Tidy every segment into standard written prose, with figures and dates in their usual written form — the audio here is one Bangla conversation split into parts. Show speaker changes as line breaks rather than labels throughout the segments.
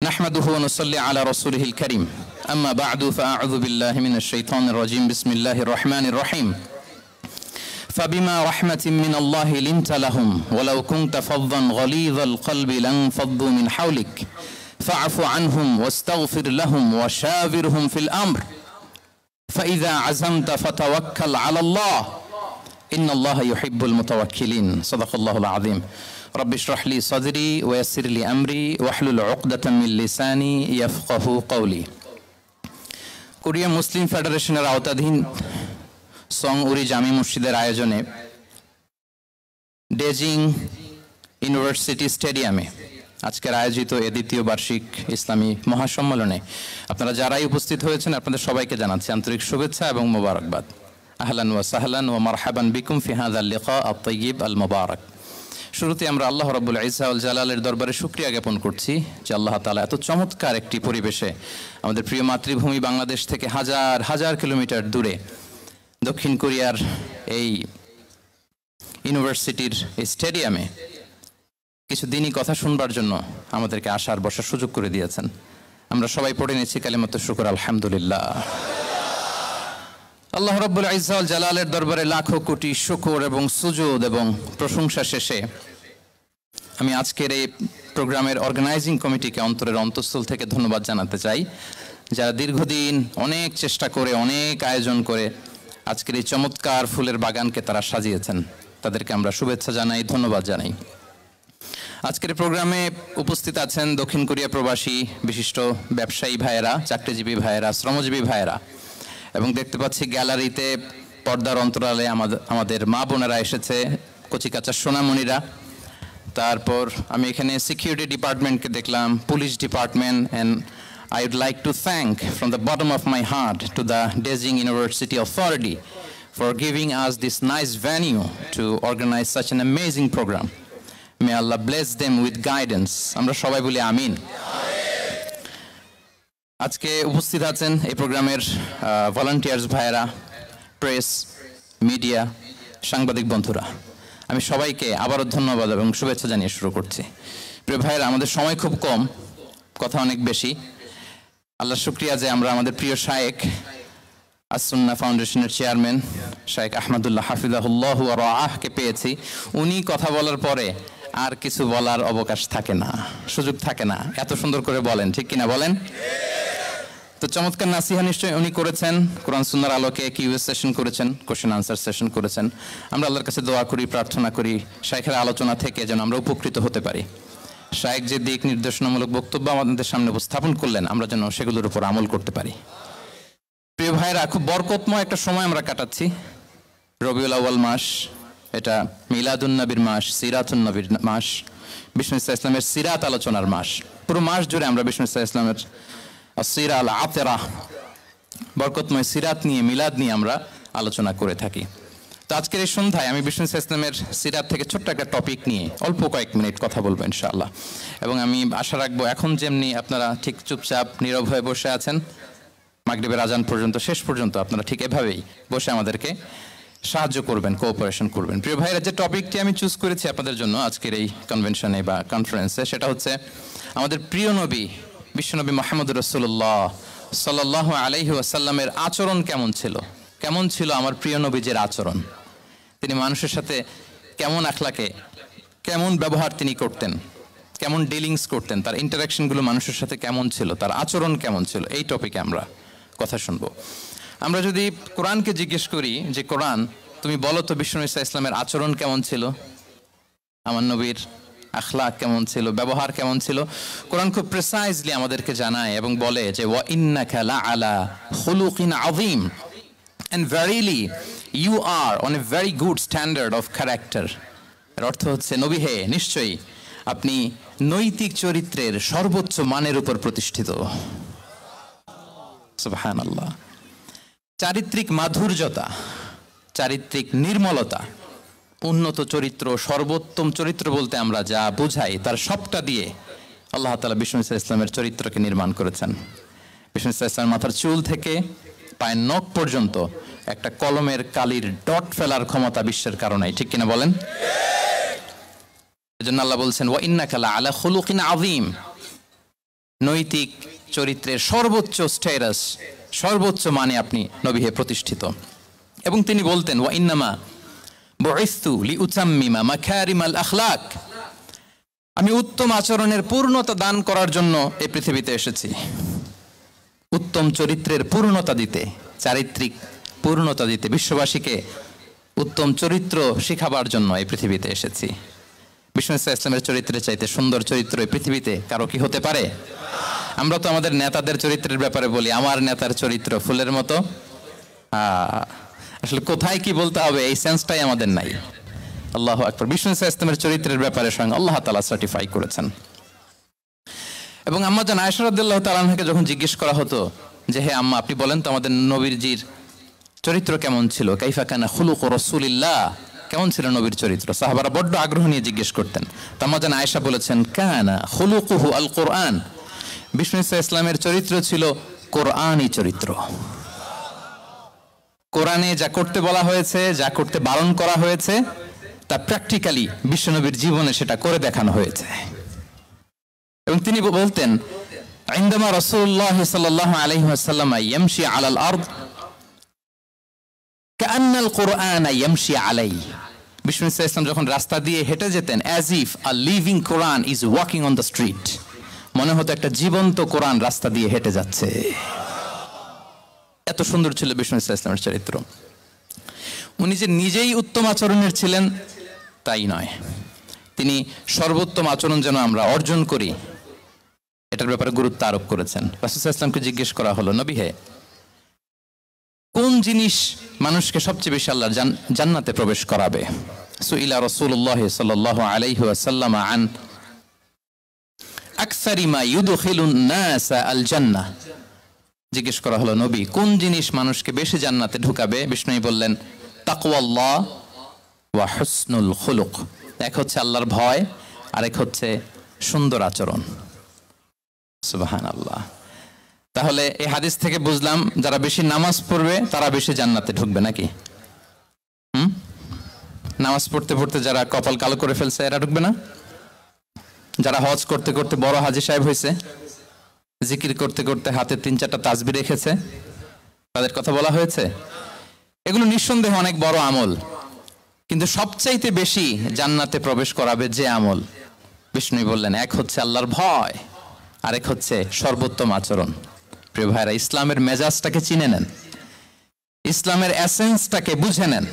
نحمده ونصلي على رسوله الكريم أما بعد فأعوذ بالله من الشيطان الرجيم بسم الله الرحمن الرحيم فبما رحمة من الله لنت لهم ولو كنت فظا غليظ القلب لانفضوا من حولك فاعف عنهم واستغفر لهم وشاورهم في الأمر فإذا عزمت فتوكل على الله إن الله يحب المتوكلين صدق الله العظيم رب اشرح لي صدري ويسر لي أمري واحلل عقدة من لساني يفقه قولي কোরিয়া মুসলিম ফেডারেশনের আওতাধীন সং উরি জামি মসজিদের আয়োজনে ডেজিং ইউনিভার্সিটি স্টেডিয়ামে আজকের আয়োজিত এ দ্বিতীয় বার্ষিক ইসলামী মহাসম্মেলনে আপনারা যারাই উপস্থিত হয়েছেন আপনাদের সবাইকে জানাচ্ছি আন্তরিক শুভেচ্ছা এবং মোবারকবাদ। আহলান ওয়া সাহলান ওয়া মারহাবান বিকুম ফি হাযাল লিকা আত-তাইয়িব আল মুবারক। শুরুতে আমরা আল্লাহ রাব্বুল ইজ্জা ওয়াল জালালের দরবারে শুকরিয়া জ্ঞাপন করছি যে আল্লাহ তাআলা এত চমৎকার একটি পরিবেশে আমাদের প্রিয় মাতৃভূমি বাংলাদেশ থেকে হাজার হাজার কিলোমিটার দূরে দক্ষিণ কোরিয়ার এই ইউনিভার্সিটির এই স্টেডিয়ামে কিছু দিনই কথা শুনবার জন্য আমাদেরকে আসার বসার সুযোগ করে দিয়েছেন। আমরা সবাই পড়ে নিয়েছি কালিমাতুশ শুকর আলহামদুলিল্লাহ। আল্লাহ রাব্বুল ইজ্জা ওয়াল জালালের দরবারে লাখো কোটি শুকর এবং সুজুদ এবং প্রশংসা শেষে আমি আজকের এই প্রোগ্রামের অর্গানাইজিং কমিটিকে অন্তরের অন্তঃস্থল থেকে ধন্যবাদ জানাতে চাই, যারা দীর্ঘদিন অনেক চেষ্টা করে অনেক আয়োজন করে আজকের এই চমৎকার ফুলের বাগানকে তারা সাজিয়েছেন। তাদেরকে আমরা শুভেচ্ছা জানাই, ধন্যবাদ জানাই। আজকের প্রোগ্রামে উপস্থিত আছেন দক্ষিণ কোরিয়া প্রবাসী বিশিষ্ট ব্যবসায়ী ভাইয়েরা, চাকরিজীবী ভাইয়েরা, শ্রমজীবী ভাইয়েরা, এবং দেখতে পাচ্ছি গ্যালারিতে পর্দার অন্তরালে আমাদের মা বোনেরা এসেছে, কচিকাচা সোনামণিরা। তারপর আমি এখানে সিকিউরিটি ডিপার্টমেন্টকে দেখলাম, police department, and I would like to thank from the bottom of my heart to the Daejeon University Authority for giving us this nice venue to organize such an amazing program. May Allah bless them with guidance. আমরা সবাই বলি আমিন। আজকে উপস্থিত আছেন এই প্রোগ্রামের ভলান্টিয়ার্স ভাইয়েরা, প্রেস, মিডিয়া, সাংবাদিক বন্ধুরা। আমি সবাইকে আবারও ধন্যবাদ এবং শুভেচ্ছা জানিয়ে শুরু করছি। প্রিয় ভাইয়েরা, আমাদের সময় খুব কম, কথা অনেক বেশি। আল্লাহ শুকরিয়া যে আমরা আমাদের প্রিয় শায়েখ আস-সুন্নাহ ফাউন্ডেশনের চেয়ারম্যান শায়েখ আহমদুল্লাহ হাফিজাহুল্লাহ ওয়া রাআহকে পেয়েছি। উনি কথা বলার পরে আর কিছু বলার অবকাশ থাকে না, সুযোগ থাকে না, এত সুন্দর করে বলেন, ঠিক কিনা বলেন? তো চমৎকার নাসিহা নিশ্চয়ই উনি করেছেন, কোরআন সুন্নাহর আলোকে কিউএস সেশন করেছেন, কোশ্চেন আনসার সেশন করেছেন। আমরা আল্লাহর কাছে দোয়া করি, প্রার্থনা করি শায়েখের আলোচনা থেকে যেন আমরা উপকৃত হতে পারি। শায়েখ যে দিক নির্দেশনামূলক বক্তব্য আমাদের সামনে উপস্থাপন করলেন, আমরা যেন সেগুলোর উপর আমল করতে পারি। প্রিয় ভাইরা, খুব বরকতময় একটা সময় আমরা কাটাচ্ছি। রবিউল আউয়াল মাস, এটা মিলাদুন নবীর মাস, সিরাতুন নবীর মাস, বিষ্ণু ইসলামের সিরাত আলোচনার মাস। পুরো মাস জুড়ে আমরা বিষ্ণু ইসলামের সিরা আল আতেরা, বরকতময় সিরাত নিয়ে, মিলাদ নিয়ে আমরা আলোচনা করে থাকি। তো আজকের এই সন্ধ্যায় আমি বিষ্ণু ইসলামের সিরাত থেকে ছোট্ট একটা টপিক নিয়ে অল্প কয়েক মিনিট কথা বলবো ইনশাআল্লাহ। এবং আমি আশা রাখবো এখন যেমনি আপনারা ঠিক চুপচাপ নীরব হয়ে বসে আছেন মাগরিবের আজান পর্যন্ত, শেষ পর্যন্ত আপনারা ঠিক এভাবেই বসে আমাদেরকে সাহায্য করবেন, কোঅপারেশন করবেন। প্রিয় ভাইরা, যে টপিকটি আমি চুজ করেছি আপনাদের জন্য আজকের এই কনভেনশনে বা কনফারেন্সে, সেটা হচ্ছে আমাদের প্রিয় নবী বিশ্বনবী মুহাম্মদ রাসূলুল্লাহ সাল্লাল্লাহু আলাইহি ওয়াসাল্লামের আচরণ কেমন ছিল। কেমন ছিল আমার প্রিয় নবীজির আচরণ? তিনি মানুষের সাথে কেমন আখলাকে, কেমন ব্যবহার তিনি করতেন, কেমন ডিলিংস করতেন, তার ইন্টারাকশনগুলো মানুষের সাথে কেমন ছিল, তার আচরণ কেমন ছিল, এই টপিকে আমরা কথা শুনবো। আমরা যদি কোরআনকে জিজ্ঞেস করি যে কোরআন তুমি বলো তো বিষ্ণু ইসলামের আচরণ কেমন ছিল, আমার নবীর আখলাক কেমন ছিল, ব্যবহার কেমন ছিল, কোরআন খুব প্রিসাইজলি আমাদেরকে জানায় এবং বলে যে ওয়া ইন্নাকা লাআলা খুলুকিন আযীম, and verily you are on a very good standard of character. এর অর্থ হচ্ছে নবী হে, নিশ্চয়ই আপনি নৈতিক চরিত্রের সর্বোচ্চ মানের উপর প্রতিষ্ঠিত। সুবহানাল্লাহ। চারিত্রিক মাধুর্যতা, চারিত্রিক নির্মলতা, উন্নত চরিত্র, সর্বোত্তম চরিত্র বলতে আমরা যা বুঝাই তার সবটা দিয়ে আল্লাহ তাআলা বিষ্ণু ইসলামের চরিত্রকে নির্মাণ করেছেন। বিষ্ণু ইসলামের মাথার চুল থেকে পায়ের নখ পর্যন্ত একটা কলমের কালির ডট ফেলার ক্ষমতা বিশ্বের কারণে, ঠিক কিনা বলেন? এজন্য আল্লাহ বলছেন ওয়া ইন্নাকা লাআলা খুলুকিন আযীম, নৈতিক চরিত্রের সর্বোচ্চ স্ট্যাটাস, সর্বোচ্চ মানে আপনি নবী হয়ে প্রতিষ্ঠিত। এবং তিনি বলতেন, ওয়া ইন্নামা বুইসতু লিউতাম্মিমা মাকারিমাল আখলাক, আমি উত্তম আচরণের পূর্ণতা দান করার জন্য এই পৃথিবীতে এসেছি, উত্তম চরিত্রের পূর্ণতা দিতে, চারিত্রিক পূর্ণতা দিতে, বিশ্ববাসীকে উত্তম চরিত্র শিখাবার জন্য এই পৃথিবীতে এসেছি। বিষ্ণু ইসলামের চরিত্রের চাইতে সুন্দর চরিত্র এই পৃথিবীতে কারো কি হতে পারে? আমরা তো আমাদের নেতাদের চরিত্রের ব্যাপারে বলি, আমার নেতার চরিত্র ফুলের মতো। আসলে কোথায় কি বলতে হবে এই সেন্সটাই আমাদের নাই। আল্লাহু আকবার। বিষ্ণু ইসলামের চরিত্রের ব্যাপারে স্বয়ং আল্লাহ তাআলা সার্টিফাই করেছেন। এবং আম্মা জান আয়েশা রাদিয়াল্লাহু তাআলা আনহাকে যখন জিজ্ঞেস করা হতো যে হে আম্মা, আপনি বলেন তো আমাদের নবীজির চরিত্র কেমন ছিল, কাইফা কানা খুলুকু রাসূলিল্লাহ, কেমন ছিল নবীর চরিত্র, সাহাবারা বড্ড আগ্রহ নিয়ে জিজ্ঞেস করতেন। তো আম্মা জান আয়েশা বলেছেন, কানা খুলুকুহু আল কোরআন, বিষ্ণু ইসলামের চরিত্র ছিল কোরআনই চরিত্র। কোরআনে যা করতে বলা হয়েছে, যা করতে বারণ করা হয়েছে, তা প্র্যাকটিক্যালি বিশ্বনবীর জীবনে সেটা করে দেখানো হয়েছে। এবং তিনি বলতেন, ইনদামা রাসূলুল্লাহ সাল্লাল্লাহু আলাইহি ওয়াসাল্লাম ইয়ামশি আলাল আরদ কাআন্নাল কুরআন ইয়ামশি আলাইহি, বিষ্ণু ইসলাম যখন রাস্তা দিয়ে হেঁটে যেতেন, as if a living Quran is walking on the street, মনে হতো একটা জীবন্ত কোরআন রাস্তা দিয়ে হেঁটে যাচ্ছে। এত সুন্দর ছিল বিষ্ণু ইসলামের চরিত্র। উনি যে নিজেই উত্তম আচরণের ছিলেন তাই নয়, তিনি সর্বোত্তম আচরণ যেন আমরা অর্জন করি এটার ব্যাপারে গুরুত্ব আরোপ করেছেন। রাসূল সাল্লাল্লাহু আলাইহি ওয়াসাল্লামকে জিজ্ঞেস করা হলো, নবী হে, কোন জিনিস মানুষকে সবচেয়ে বেশি আল্লাহর জান্নাতে প্রবেশ করাবে? সুইলা রাসূলুল্লাহ সাল্লাল্লাহু আলাইহি ওয়াসাল্লাম আন আকসারি মা ইউদখিলুন নাস আল জান্নাহ, জিজ্ঞেস করা হলো, নবী কোন জিনিস মানুষকে বেশি জান্নাতে ঢুকাবে? বিষ্ণু বললেন, তাকওয়াল্লাহ ওয়া হুসনুল খুলুক, এক হচ্ছে আল্লাহর ভয়, আরেক হচ্ছে সুন্দর আচরণ। সুবহানাল্লাহ। তাহলে এই হাদিস থেকে বুঝলাম যারা বেশি নামাজ পড়বে তারা বেশি জান্নাতে ঢুকবে নাকি? নামাজ পড়তে পড়তে যারা কপাল কালো করে ফেলছে এরা ঢুকবে না? যারা হজ করতে করতে বড় হাজী সাহেব হয়েছে, জিকির করতে করতে হাতে 3-4টা তাসবিহ রেখেছে, তাদের কথা বলা হয়েছে। এগুলো নিঃসন্দেহে অনেক বড় আমল, কিন্তু সবচাইতে বেশি জান্নাতে প্রবেশ করাবে যে আমল, বিষ্ণু বললেন, এক হচ্ছে আল্লাহর ভয়, আরেক হচ্ছে সর্বোত্তম আচরণ। প্রিয় ভাইরা, ইসলামের মেজাজটাকে চিনে নেন, ইসলামের এসেন্সটাকে বুঝে নেন।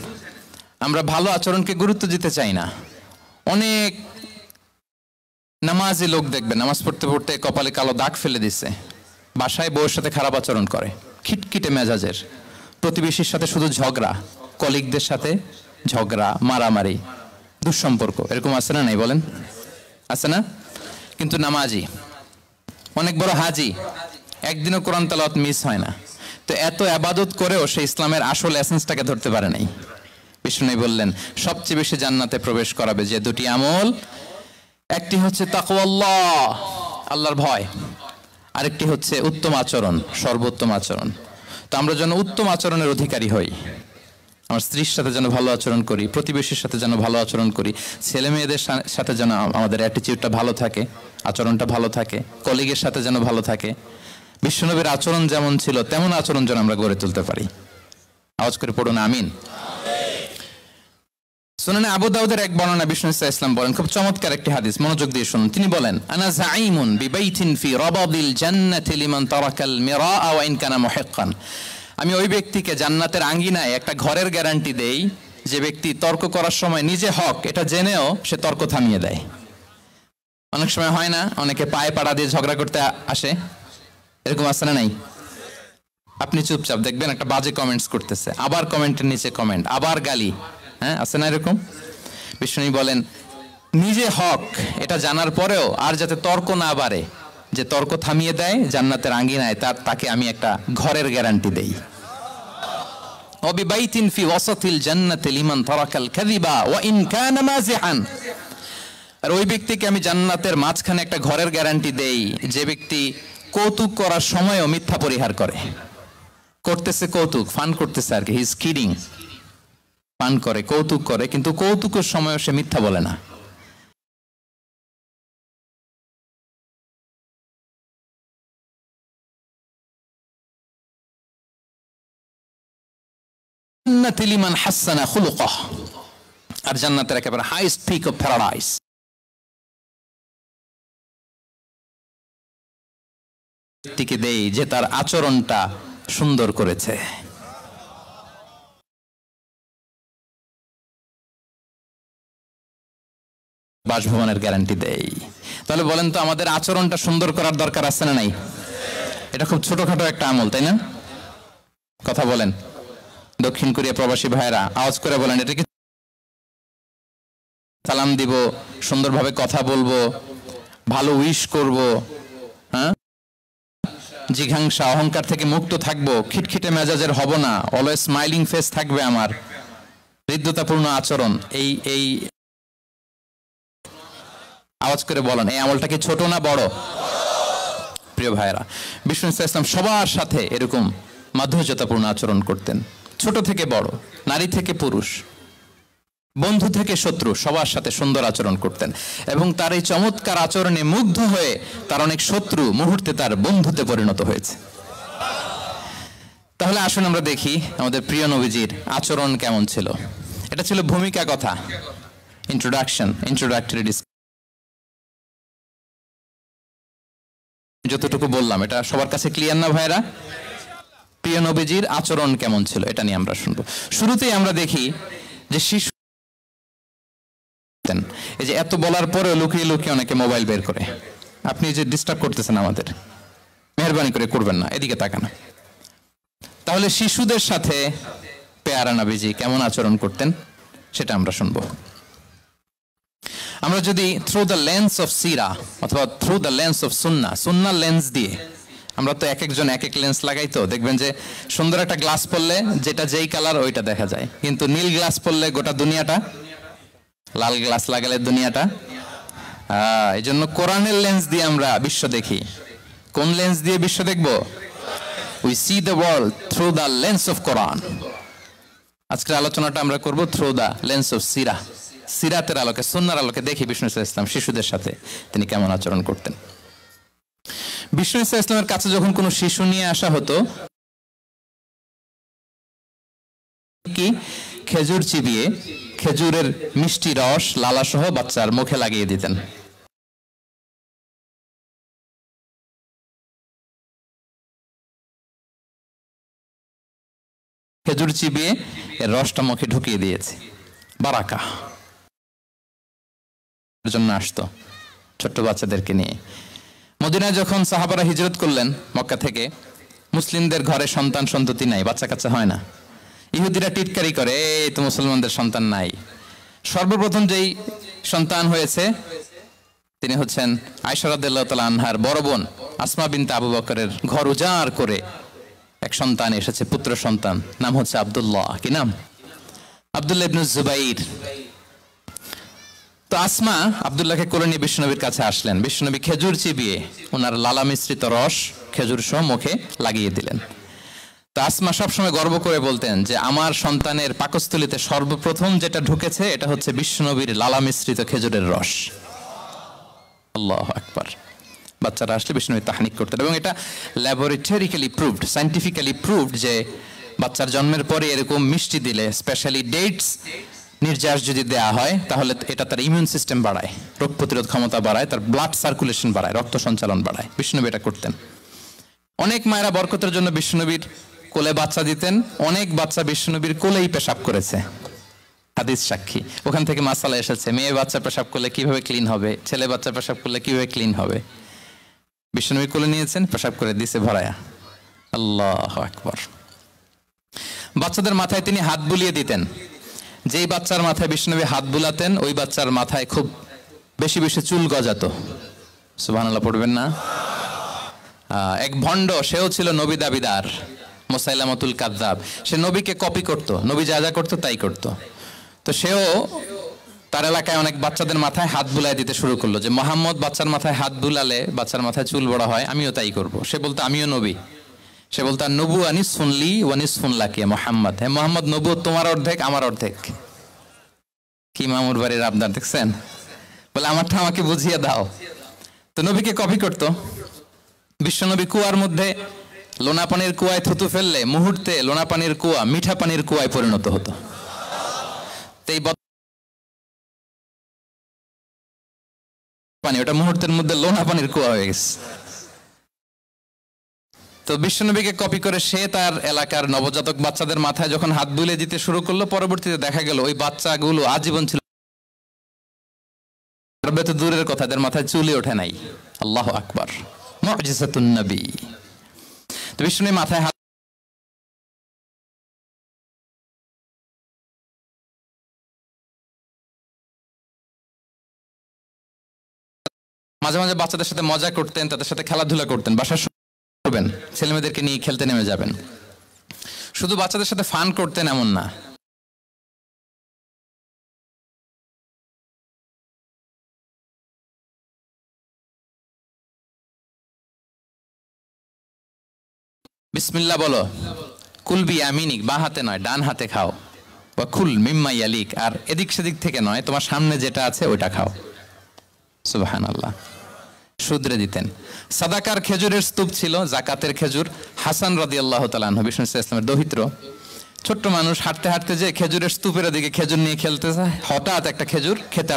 আমরা ভালো আচরণকে গুরুত্ব দিতে চাই না। অনেক নামাজি লোক দেখবেন নামাজ পড়তে পড়তে কপালে কালো দাগ ফেলে দিচ্ছে, বাসায় বউয়ের সাথে খারাপ আচরণ করে, খিটখিটে মেজাজের, প্রতিবেশীর সাথে শুধু ঝগড়া, কলিগদের সাথে ঝগড়া, মারামারি, দুঃসম্পর্ক, এরকম আছে না নাই বলেন? আছে না? কিন্তু নামাজি, অনেক বড় হাজি, একদিনও কোরআন তেলাওয়াত মিস হয় না। তো এত ইবাদত করেও সে ইসলামের আসল এসেন্সটাকে ধরতে পারে নাই। বিষ্ণু বললেন, সবচেয়ে বেশি জান্নাতে প্রবেশ করাবে যে দুটি আমল, একটি হচ্ছে তাকওয়াল্লাহ, আল্লাহর ভয়, আরেকটি হচ্ছে উত্তম আচরণ, সর্বোত্তম আচরণ। তো আমরা যেন উত্তম আচরণের অধিকারী হই, আমার স্ত্রীর সাথে যেন ভালো আচরণ করি, প্রতিবেশীর সাথে যেন ভালো আচরণ করি, ছেলে মেয়েদের সাথে যেন আমাদের অ্যাটিটিউডটা ভালো থাকে, আচরণটা ভালো থাকে, কলিগের সাথে যেন ভালো থাকে। বিশ্বনবীর আচরণ যেমন ছিল তেমন আচরণ যেন আমরা গড়ে তুলতে পারি। আওয়াজ করে পড়ুন আমিন। সুনানে আবু দাউদের এক বর্ণনা বিষ্ণু ইসলাম বলেন, খুব চমৎকার একটি হাদিস, মনোযোগ দিয়ে শুনুন। তিনি বলেন, আনা যাঈমুন বিবাইতিন ফি রাবাদিল জান্নাতি লিমান তারাকাল মিরাআ ওয়া ইন কানা মুহিক্কান, আমি ওই ব্যক্তিকে জান্নাতের আঙ্গিনায় একটা ঘরের গ্যারান্টি দেই যে ব্যক্তি তর্ক করার সময় নিজে হক এটা জেনেও সে তর্ক থামিয়ে দেয়। অনেক সময় হয় না, অনেকে পায়ে পাড়া দিয়ে ঝগড়া করতে আসে, এরকম আছে না নাই? আপনি চুপচাপ দেখবেন একটা বাজে কমেন্টস করতেছে, আবার কমেন্টের নিচে কমেন্ট, আবার গালি, হ্যাঁ আছে না এরকম? বিষ্ণু বলেন, নিজে হক এটা জানার পরেও আর যাতে তর্ক না বাড়ে, যে তর্ক থামিয়ে দেয় জান্নাতের আঙ্গিনায়, তাকে আমি একটা ঘরের গ্যারান্টি দেই। ওয়াবিবাইতিন ফি ওয়াসাতিল জান্নাতি লিমান তারাকাল কাযিবা ওয়া ইন কানা মাযিহান, আর ওই ব্যক্তিকে আমি জান্নাতের মাঝখানে একটা ঘরের গ্যারান্টি দেই যে ব্যক্তি কৌতুক করার সময়ও মিথ্যা পরিহার করে। করতেছে কৌতুক, ফান করতেছে আর কি, হি ইজ কিডিং, ফান করে, কৌতুক করে, কিন্তু কৌতুকের সময়ও সে মিথ্যা বলে না। জান্নাতি লিমান হাসানা খুলুকাহ, আর জান্নাতের একেবারে হাইস্ট পিক অফ প্যারাডাইস ব্যক্তিকে দেই যে তার আচরণটা সুন্দর করেছে। বাসভবনের গ্যারান্টি দেই। তাহলে বলেন তো আমাদের আচরণটা সুন্দর করার দরকার আছে না নাই? এটা খুব ছোটখাটো একটা আমল, তাই না? কথা বলেন দক্ষিণ কোরিয়া প্রবাসী ভাইয়েরা, আওয়াজ করে বলেন, এটা কি সালাম দিব, সুন্দরভাবে কথা বলবো, ভালো উইশ করব, হ্যাঁ, জিঘাংসা অহংকার থেকে মুক্ত থাকবো, খিটখিটে মেজাজের হব না, অলওয়েজ স্মাইলিং ফেস থাকবে আমার, হৃদ্যতাপূর্ণ আচরণ। এই আওয়াজ করে বলেন, এই আমলটা কি ছোট না বড়? প্রিয় ভাইয়েরা, বিষ্ণু ইসলাম সবার সাথে এরকম মাধুর্যতাপূর্ণ আচরণ করতেন, ছোট থেকে বড়, নারী থেকে পুরুষ, বন্ধু থেকে শত্রু, সবার সাথে সুন্দর আচরণ করতেন। এবং তার এই চমৎকার আচরণে মুগ্ধ হয়ে তার অনেক শত্রু মুহূর্তে তার বন্ধুতে পরিণত হয়েছে। তাহলে আসুন আমরা দেখি আমাদের প্রিয় নবীজির আচরণ কেমন ছিল। এটা ছিল ভূমিকা কথা, ইন্ট্রোডাক্টরি ডিসকাশন। যতটুকু বললাম এটা সবার কাছে ক্লিয়ার না ভাইরা? প্রিয় নবীজির আচরণ কেমন ছিল এটা নিয়ে আমরা শুনবো। শুরুতেই আমরা দেখি যে শিশু, এই যে এত বলার পরে লুকিয়ে লুকিয়ে অনেকে মোবাইল বের করে। আপনি যে ডিস্টার্ব করতেছেন আমাদের, মেহরবানি করে করবেন না, এদিকে তাকান। তাহলে শিশুদের সাথে পেয়ারা নবীজি কেমন আচরণ করতেন সেটা আমরা শুনবো। আমরা যদি থ্রু দ্য লেন্স অফ সিরা অথবা through the lens of Sunnah lens দিয়ে, আমরা তো এক একজন এক এক লেন্স লাগাই, তো দেখবেন যে সুন্দর একটা গ্লাস পরলে যেটা যেই কালার ওইটা দেখা যায়, কিন্তু নীল গ্লাস পরলে গোটা দুনিয়াটা, লাল গ্লাস লাগালে দুনিয়াটা। এই জন্য কোরআনের লেন্স দিয়ে আমরা বিশ্ব দেখি। কোন লেন্স দিয়ে বিশ্ব দেখব? We see the world through the lens of Quran. আজকের আলোচনাটা আমরা করব থ্রু দ্য লেন্স অফ সিরা, সিরাতের আলোকে, সুন্নাহর আলোকে দেখি বিষ্ণু ইসলাম শিশুদের সাথে তিনি কেমন আচরণ করতেন। বিষ্ণু ইসলামের কাছে যখন কোনো শিশু নিয়ে আসা হতো, কি খেজুর চিবিয়ে খেজুরের মিষ্টি রস লালা সহ বাচ্চার মুখে লাগিয়ে দিতেন। খেজুর চিবিয়ে এর রসটা মুখে ঢুকিয়ে দিয়েছে, বারাকা জন্য আসতো ছোট্ট বাচ্চাদেরকে নিয়ে। মদিনায় যখন সাহাবারা হিজরত করলেন মক্কা থেকে, মুসলিমদের ঘরে সন্তান সন্ততি নাই, বাচ্চা কাচ্চা হয় না। ইহুদিরা টিটকারি করে, এই তো মুসলমানদের সন্তান নাই। সর্বপ্রথম যেই সন্তান হয়েছে তিনি হচ্ছেন আয়েশা রাদিয়াল্লাহু তাআলা আনহার বড় বোন আসমা বিনতে আবু বকরের ঘর উজাড় করে এক সন্তান এসেছে, পুত্র সন্তান, নাম হচ্ছে আব্দুল্লাহ। কি নাম? আব্দুল্লাহ ইবনে জুবাইর। তো আসমা আব্দুল্লাহকে কোলে নিয়ে বিশ্বনবীর কাছে আসলেন। বিশ্বনবী খেজুর চিবিয়ে ওনার লালা মিশ্রিত রস খেজুর সহ মুখে লাগিয়ে দিলেন। তো আসমা সবসময় গর্ব করে বলতেন যে আমার সন্তানের পাকস্থলীতে সর্বপ্রথম যেটা ঢুকেছে এটা হচ্ছে বিশ্বনবীর লালা মিশ্রিত খেজুরের রস। আল্লাহু আকবার। বাচ্চারা আসলে বিষ্ণু তাহনিক করতেন, এবং এটা ল্যাবরেটরিক্যালি প্রুভড, সায়েন্টিফিক্যালি প্রুভড যে বাচ্চার জন্মের পরে এরকম মিষ্টি দিলে, স্পেশালি ডেটস নির্যাস যদি দেয়া হয়, তাহলে এটা তার ইমিউন সিস্টেম বাড়ায়, রোগ প্রতিরোধ ক্ষমতা বাড়ায়, তার ব্লাড সার্কুলেশন বাড়ায়, রক্ত সঞ্চালন বাড়ায়। বিষ্ণুনবী এটা করতেন। অনেক মায়েরা বরকতের জন্য বিষ্ণুনবীর কোলে বাচ্চা দিতেন, অনেক বাচ্চা বিষ্ণুনবীর কোলেই পেশাব করেছে, হাদিস সাক্ষী। ওখান থেকে মাসালা এসেছে, মেয়ে বাচ্চা পেশাব করলে কিভাবে ক্লিন হবে, ছেলে বাচ্চা পেশাব করলে কিভাবে ক্লিন হবে। বিষ্ণুনবী কোলে নিয়েছেন, পেশাব করে দিছে ভরায়া। আল্লাহু আকবার। বাচ্চাদের মাথায় তিনি হাত বুলিয়ে দিতেন। যেই বাচ্চার মাথায় বিষ্ণুনবী হাত বুলাতেন ওই বাচ্চার মাথায় খুব বেশি বেশি চুল গজাতো। সুবহানাল্লাহ পড়বেন না? এক ভণ্ড, সেও ছিল নবী দাবিদার, মুসাইলামাতুল কাযযাব। সে নবীকে কপি করত, নবী যা যা করতো তাই করত। তো সেও তার এলাকায় অনেক বাচ্চাদের মাথায় হাত বুলাই দিতে শুরু করলো, যে মোহাম্মদ বাচ্চার মাথায় হাত বুলালে বাচ্চার মাথায় চুল বড় হয়, আমিও তাই করব। সে বলতো আমিও নবী। সে বলতো নবু আনিস শুনলি ওয়ানিস শুনলাকে মোহাম্মদ, হ্যাঁ মোহাম্মদ নবু তোমার অর্ধেক আমার অর্ধেক। কি মামুর বাড়ির আবদার দেখছেন? বলে আমারটা আমাকে বুঝিয়ে দাও। তো নবীকে কপি করতো। বিশ্বনবী কুয়ার মধ্যে লোনা পানির কুয়ায় থুতু ফেললে মুহূর্তে লোনা পানির কুয়া মিঠা পানির কুয়ায় পরিণত হতো। তো এই পানি ওটা মুহূর্তের মধ্যে লোনা পানির কুয়া হয়ে গেছে। তো বিশ্বনবীকে কপি করে সে তার এলাকার নবজাতক বাচ্চাদের মাথায় যখন হাত বুলিয়ে দিতে শুরু করলো, পরবর্তীতে দেখা গেল ওই বাচ্চাগুলো আজীবন ছিল, দূরের কথা, এদের মাথায় চুলি ওঠে নাই। আল্লাহু আকবার, মুজিজাতুন নবী। তো বিশ্বনবী মাথায় হাত মাঝে মাঝে বাচ্চাদের সাথে মজা করতেন, তাদের সাথে খেলাধুলা করতেন। বাসার করবেন, ছেলেমেয়েদেরকে নিয়ে খেলতে নেমে যাবেন। শুধু বাচ্চাদের সাথে ফান করতেন এমন না, বিসমিল্লাহ বলো, কুলবি আমিনিক, বা হাতে নয় ডান হাতে খাও, বা খুল মিম্মা ইয়ালিক, আর এদিক সেদিক থেকে নয়, তোমার সামনে যেটা আছে ওইটা খাও। সুবহানাল্লাহ। শুধরে দিতেন। সাদাকার খেজুরের স্তূপ ছিল, জাকাতের খেজুর। হাসান রাদিয়াল্লাহু তাআলা আনহু, বিষ্ণু ইসলামের দৌহিত্র, ছোট্ট মানুষ, হাঁটতে হাঁটতে যে খেজুরের স্তূপের দিকে খেজুর নিয়ে খেলতে যায়, হঠাৎ একটা খেজুর খেতে,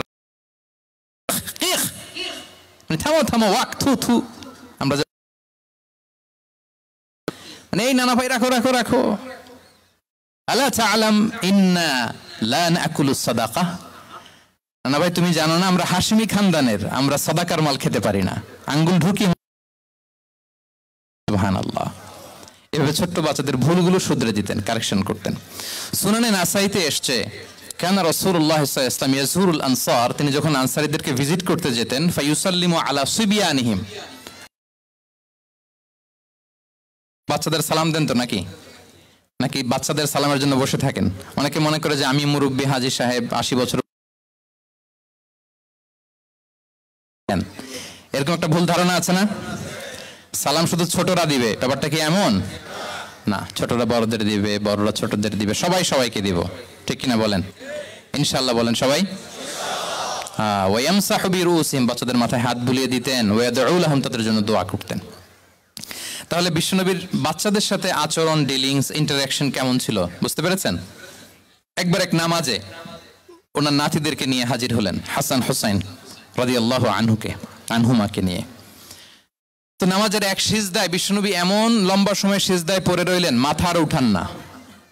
থামো থামো, ওয়াক, থু থু। আমরা এই নানা ভাই রাখো রাখো রাখো। আলা তাআলাম ইন্না লা নাকুলুস সাদাকা, নানা ভাই তুমি জানো না আমরা হাশিমি খানদানের, আমরা সাদাকার মাল খেতে পারি না। আঙ্গুল ঢুকি। সুবহানাল্লাহ। এভাবে ছোট্ট বাচ্চাদের ভুলগুলো শুধরে দিতেন, কারেকশন করতেন। সুনানে নাসাইতে এসছে, কানা রাসূলুল্লাহ সাল্লাল্লাহু আলাইহি ওয়াসাল্লাম ইয়াজুরুল আনসার, তিনি যখন আনসারীদেরকে ভিজিট করতে যেতেন, ফায়ুসাল্লিমু আলা সিবিয়ানিহিম, বাচ্চাদের সালাম দেন তো নাকি? নাকি বাচ্চাদের সালামের জন্য বসে থাকেন? অনেকে মনে করে যে আমি মুরব্বী হাজী সাহেব 80 বছর, এরকম একটা ভুল ধারণা আছে না? সালাম শুধু ছোটরা দিবে, ব্যাপারটা কি এমন না। ছোটরা বড়দের দিবে, বড়রা ছোটদের দিবে, সবাই সবাইকে দিব, ঠিক কিনা বলেন? ইনশাআল্লাহ বলেন সবাই। ওয়ায়ামসাহু বিরুসিহিম, বাচ্চাদের মাথায় হাত বুলিয়ে দিতেন। ওয়ায়াদউ লাহুম, তাদের জন্য দোয়া করতেন। তাহলে বিশ্বনবীর বাচ্চাদের সাথে আচরণ, ডিলিংস, ইন্টারঅ্যাকশন কেমন ছিল বুঝতে পেরেছেন? একবার এক নামাজে ওনার নাতিদেরকে নিয়ে হাজির হলেন, হাসান হুসাইন রাদিয়াল্লাহু আনহুমাকে নিয়ে। তো নামাজের এক সিজদায় বিশ্বনবী এমন লম্বা সময় সিজদায় পড়ে রইলেন, মাথা আর উঠান না।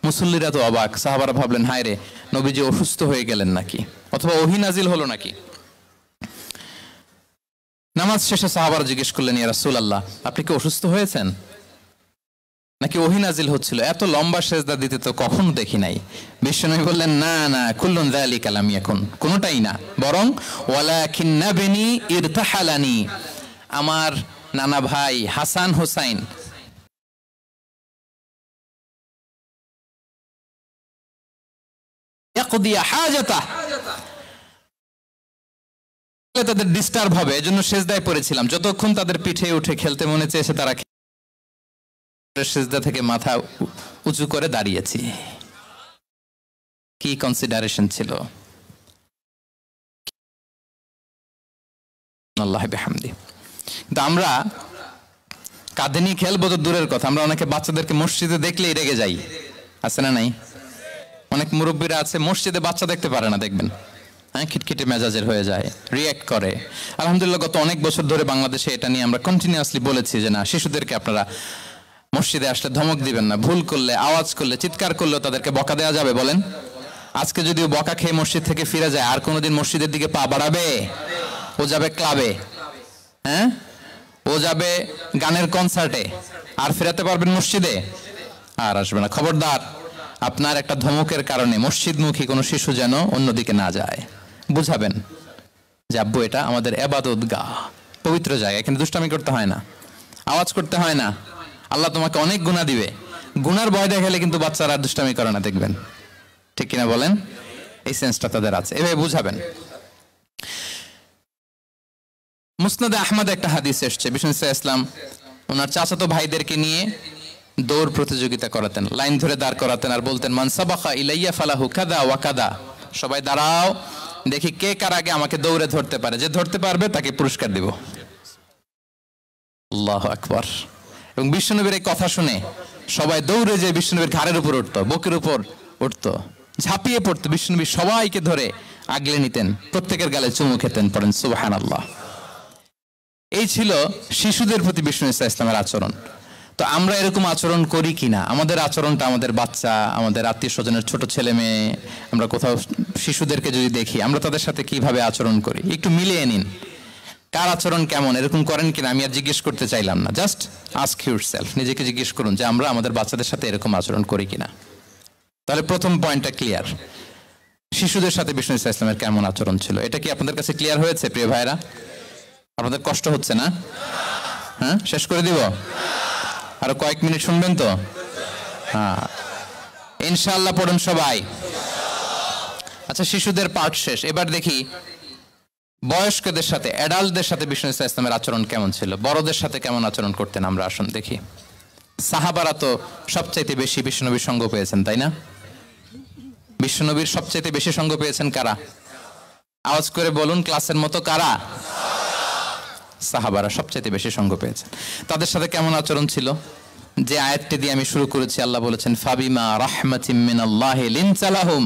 মুসল্লিরা তো অবাক, সাহাবারা ভাবলেন হায় রে, নবীজি অসুস্থ হয়ে গেলেন নাকি, অথবা ওহী নাজিল হলো নাকি। নামাজ শেষে সাহাবারা জিজ্ঞেস করলেন, ইয়া রাসূলুল্লাহ আপনি কি অসুস্থ হয়েছেন নাকি ওহী নাজিল হচ্ছিল? এত লম্বা সিজদা দিতে তো কখনো দেখি নাই। বিশ্বনবী বললেন, না না, কুল্লুন যালিকা লাম ইয়াকুন, কোনটাই না, বরং ওয়ালাকিন্না বিনি ইরতাহালানি, আমার নানা ভাই হাসান হুসাইন ইয়াকদিয়া হাজাতা, তাদের ডিস্টার্ব হবে, এজন্য সিজদায় পড়েছিলাম। যতক্ষণ তাদের পিঠে উঠে খেলতে মনে চেয়েছে, তারা সিজদা থেকে মাথা উঁচু করে দাঁড়িয়েছি। কি কনসিডারেশন ছিল! আল্লাহ বিহামদি। কিন্তু আমরা কাঁধে নিয়ে খেলবো তো দূরের কথা, আমরা অনেকে বাচ্চাদেরকে মসজিদে দেখলেই রেগে যাই, আছে না নাই? অনেক মুরব্বীরা আছে মসজিদে বাচ্চা দেখতে পারে না, দেখবেন হ্যাঁ, খিটখিটে মেজাজের হয়ে যায়, রিয়্যাক্ট করে। আলহামদুলিল্লাহ গত অনেক বছর ধরে বাংলাদেশে এটা নিয়ে আমরা কন্টিনিউয়াসলি বলেছি যে না, শিশুদেরকে আপনারা মসজিদে আসলে ধমক দিবেন না, ভুল করলে, আওয়াজ করলে, চিৎকার করলেও তাদেরকে বকা দেওয়া যাবে? বলেন, আজকে যদিও বকা খেয়ে মসজিদ থেকে ফিরে যায়, আর কোনোদিন মসজিদের দিকে পা বাড়াবে? ও যাবে ক্লাবে, হ্যাঁ, ও যাবে গানের কনসার্টে, আর ফেরাতে পারবেন মসজিদে? আর আসবে না। খবরদার, আপনার একটা ধমকের কারণে মসজিদমুখী কোনো শিশু যেন অন্যদিকে না যায়। বুঝাবেন যে আব্বু এটা আমাদের ইবাদত গাহ, পবিত্র জায়গা, এখানে দুষ্টামি করতে হয় না, আওয়াজ করতে হয় না, আল্লাহ তোমাকে অনেক গুনাহ দিবে। গুনার ভয় দেখালে কিন্তু বাচ্চারা আর দুষ্টামি করে না, দেখবেন, ঠিক কিনা বলেন? এই সেন্সটা তাদের আছে, এভাবে বুঝাবেন। মুসনাদে আহমদ একটা হাদিস এসছে, বিষ্ণু ইসলাম ওনার চাচাতো ভাইদেরকে নিয়ে দৌড় প্রতিযোগিতা করাতেন, লাইন ধরে দাঁড় করাতেন, আর বলতেন মান সাবাকা ইলাইয়া ফালাহু কাদা ওয়া কাদা, সবাই দাঁড়াও, দেখি কে কার আগে আমাকে দৌড়ে ধরতে পারে, যে ধরতে পারবে তাকে পুরস্কার দিব। আল্লাহু আকবার। এবং বিশ্বনবীর এই কথা শুনে সবাই দৌড়ে যে বিশ্বনবীর ঘাড়ের উপর উঠতো, বুকের উপর উঠতো, ঝাঁপিয়ে পড়তো। বিশ্বনবী সবাইকে ধরে আগলে নিতেন, প্রত্যেকের গালে চুমু খেতেন। পড়েন সুবহানাল্লাহ। এই ছিল শিশুদের প্রতি বিষ্ণু ইসা ইসলামের আচরণ। তো আমরা এরকম আচরণ করি কিনা? আমাদের আচরণটা আমাদের বাচ্চা, আমাদের আত্মীয় স্বজনের ছোট ছেলে মেয়ে, আমরা কোথাও শিশুদেরকে যদি দেখি, আমরা তাদের সাথে কিভাবে আচরণ করি একটু মিলিয়ে নিন। কার আচরণ কেমন, এরকম করেন কিনা আমি আর জিজ্ঞেস করতে চাইলাম না। জাস্ট আস্ক ইউরসেলফ, নিজেকে জিজ্ঞেস করুন যে আমরা আমাদের বাচ্চাদের সাথে এরকম আচরণ করি কিনা। তাহলে প্রথম পয়েন্টটা ক্লিয়ার, শিশুদের সাথে বিষ্ণু ইসা ইসলামের কেমন আচরণ ছিল। এটা কি আপনাদের কাছে ক্লিয়ার হয়েছে প্রিয় ভাইরা? আপনাদের কষ্ট হচ্ছে না? হ্যাঁ, শেষ করে দিব? আরো কয়েক মিনিট শুনবেন তো? হ্যাঁ, ইনশাআল্লাহ পড়ুন সবাই। আচ্ছা, শিশুদের পাঠ শেষ, এবার দেখি বয়স্কদের সাথে, অ্যাডাল্টদের সাথে বিষ্ণু ইসা ইসলামের আচরণ কেমন ছিল, বড়দের সাথে কেমন আচরণ করতেন আমরা। আসুন দেখি। সাহাবারা তো সবচাইতে বেশি বিশ্বনবীর সঙ্গ পেয়েছেন, তাই না? বিশ্বনবীর সবচাইতে বেশি সঙ্গ পেয়েছেন কারা? আওয়াজ করে বলুন ক্লাসের মতো, কারা? সাহাবারা সবচাইতে বেশি সঙ্গ পেয়েছেন। তাদের সাথে কেমন আচরণ ছিল? যে আয়াতটি দিয়ে আমি শুরু করেছি, আল্লাহ বলেছেন ফাবিমা রাহমাতিম মিনাল্লাহি লিনতা লাহুম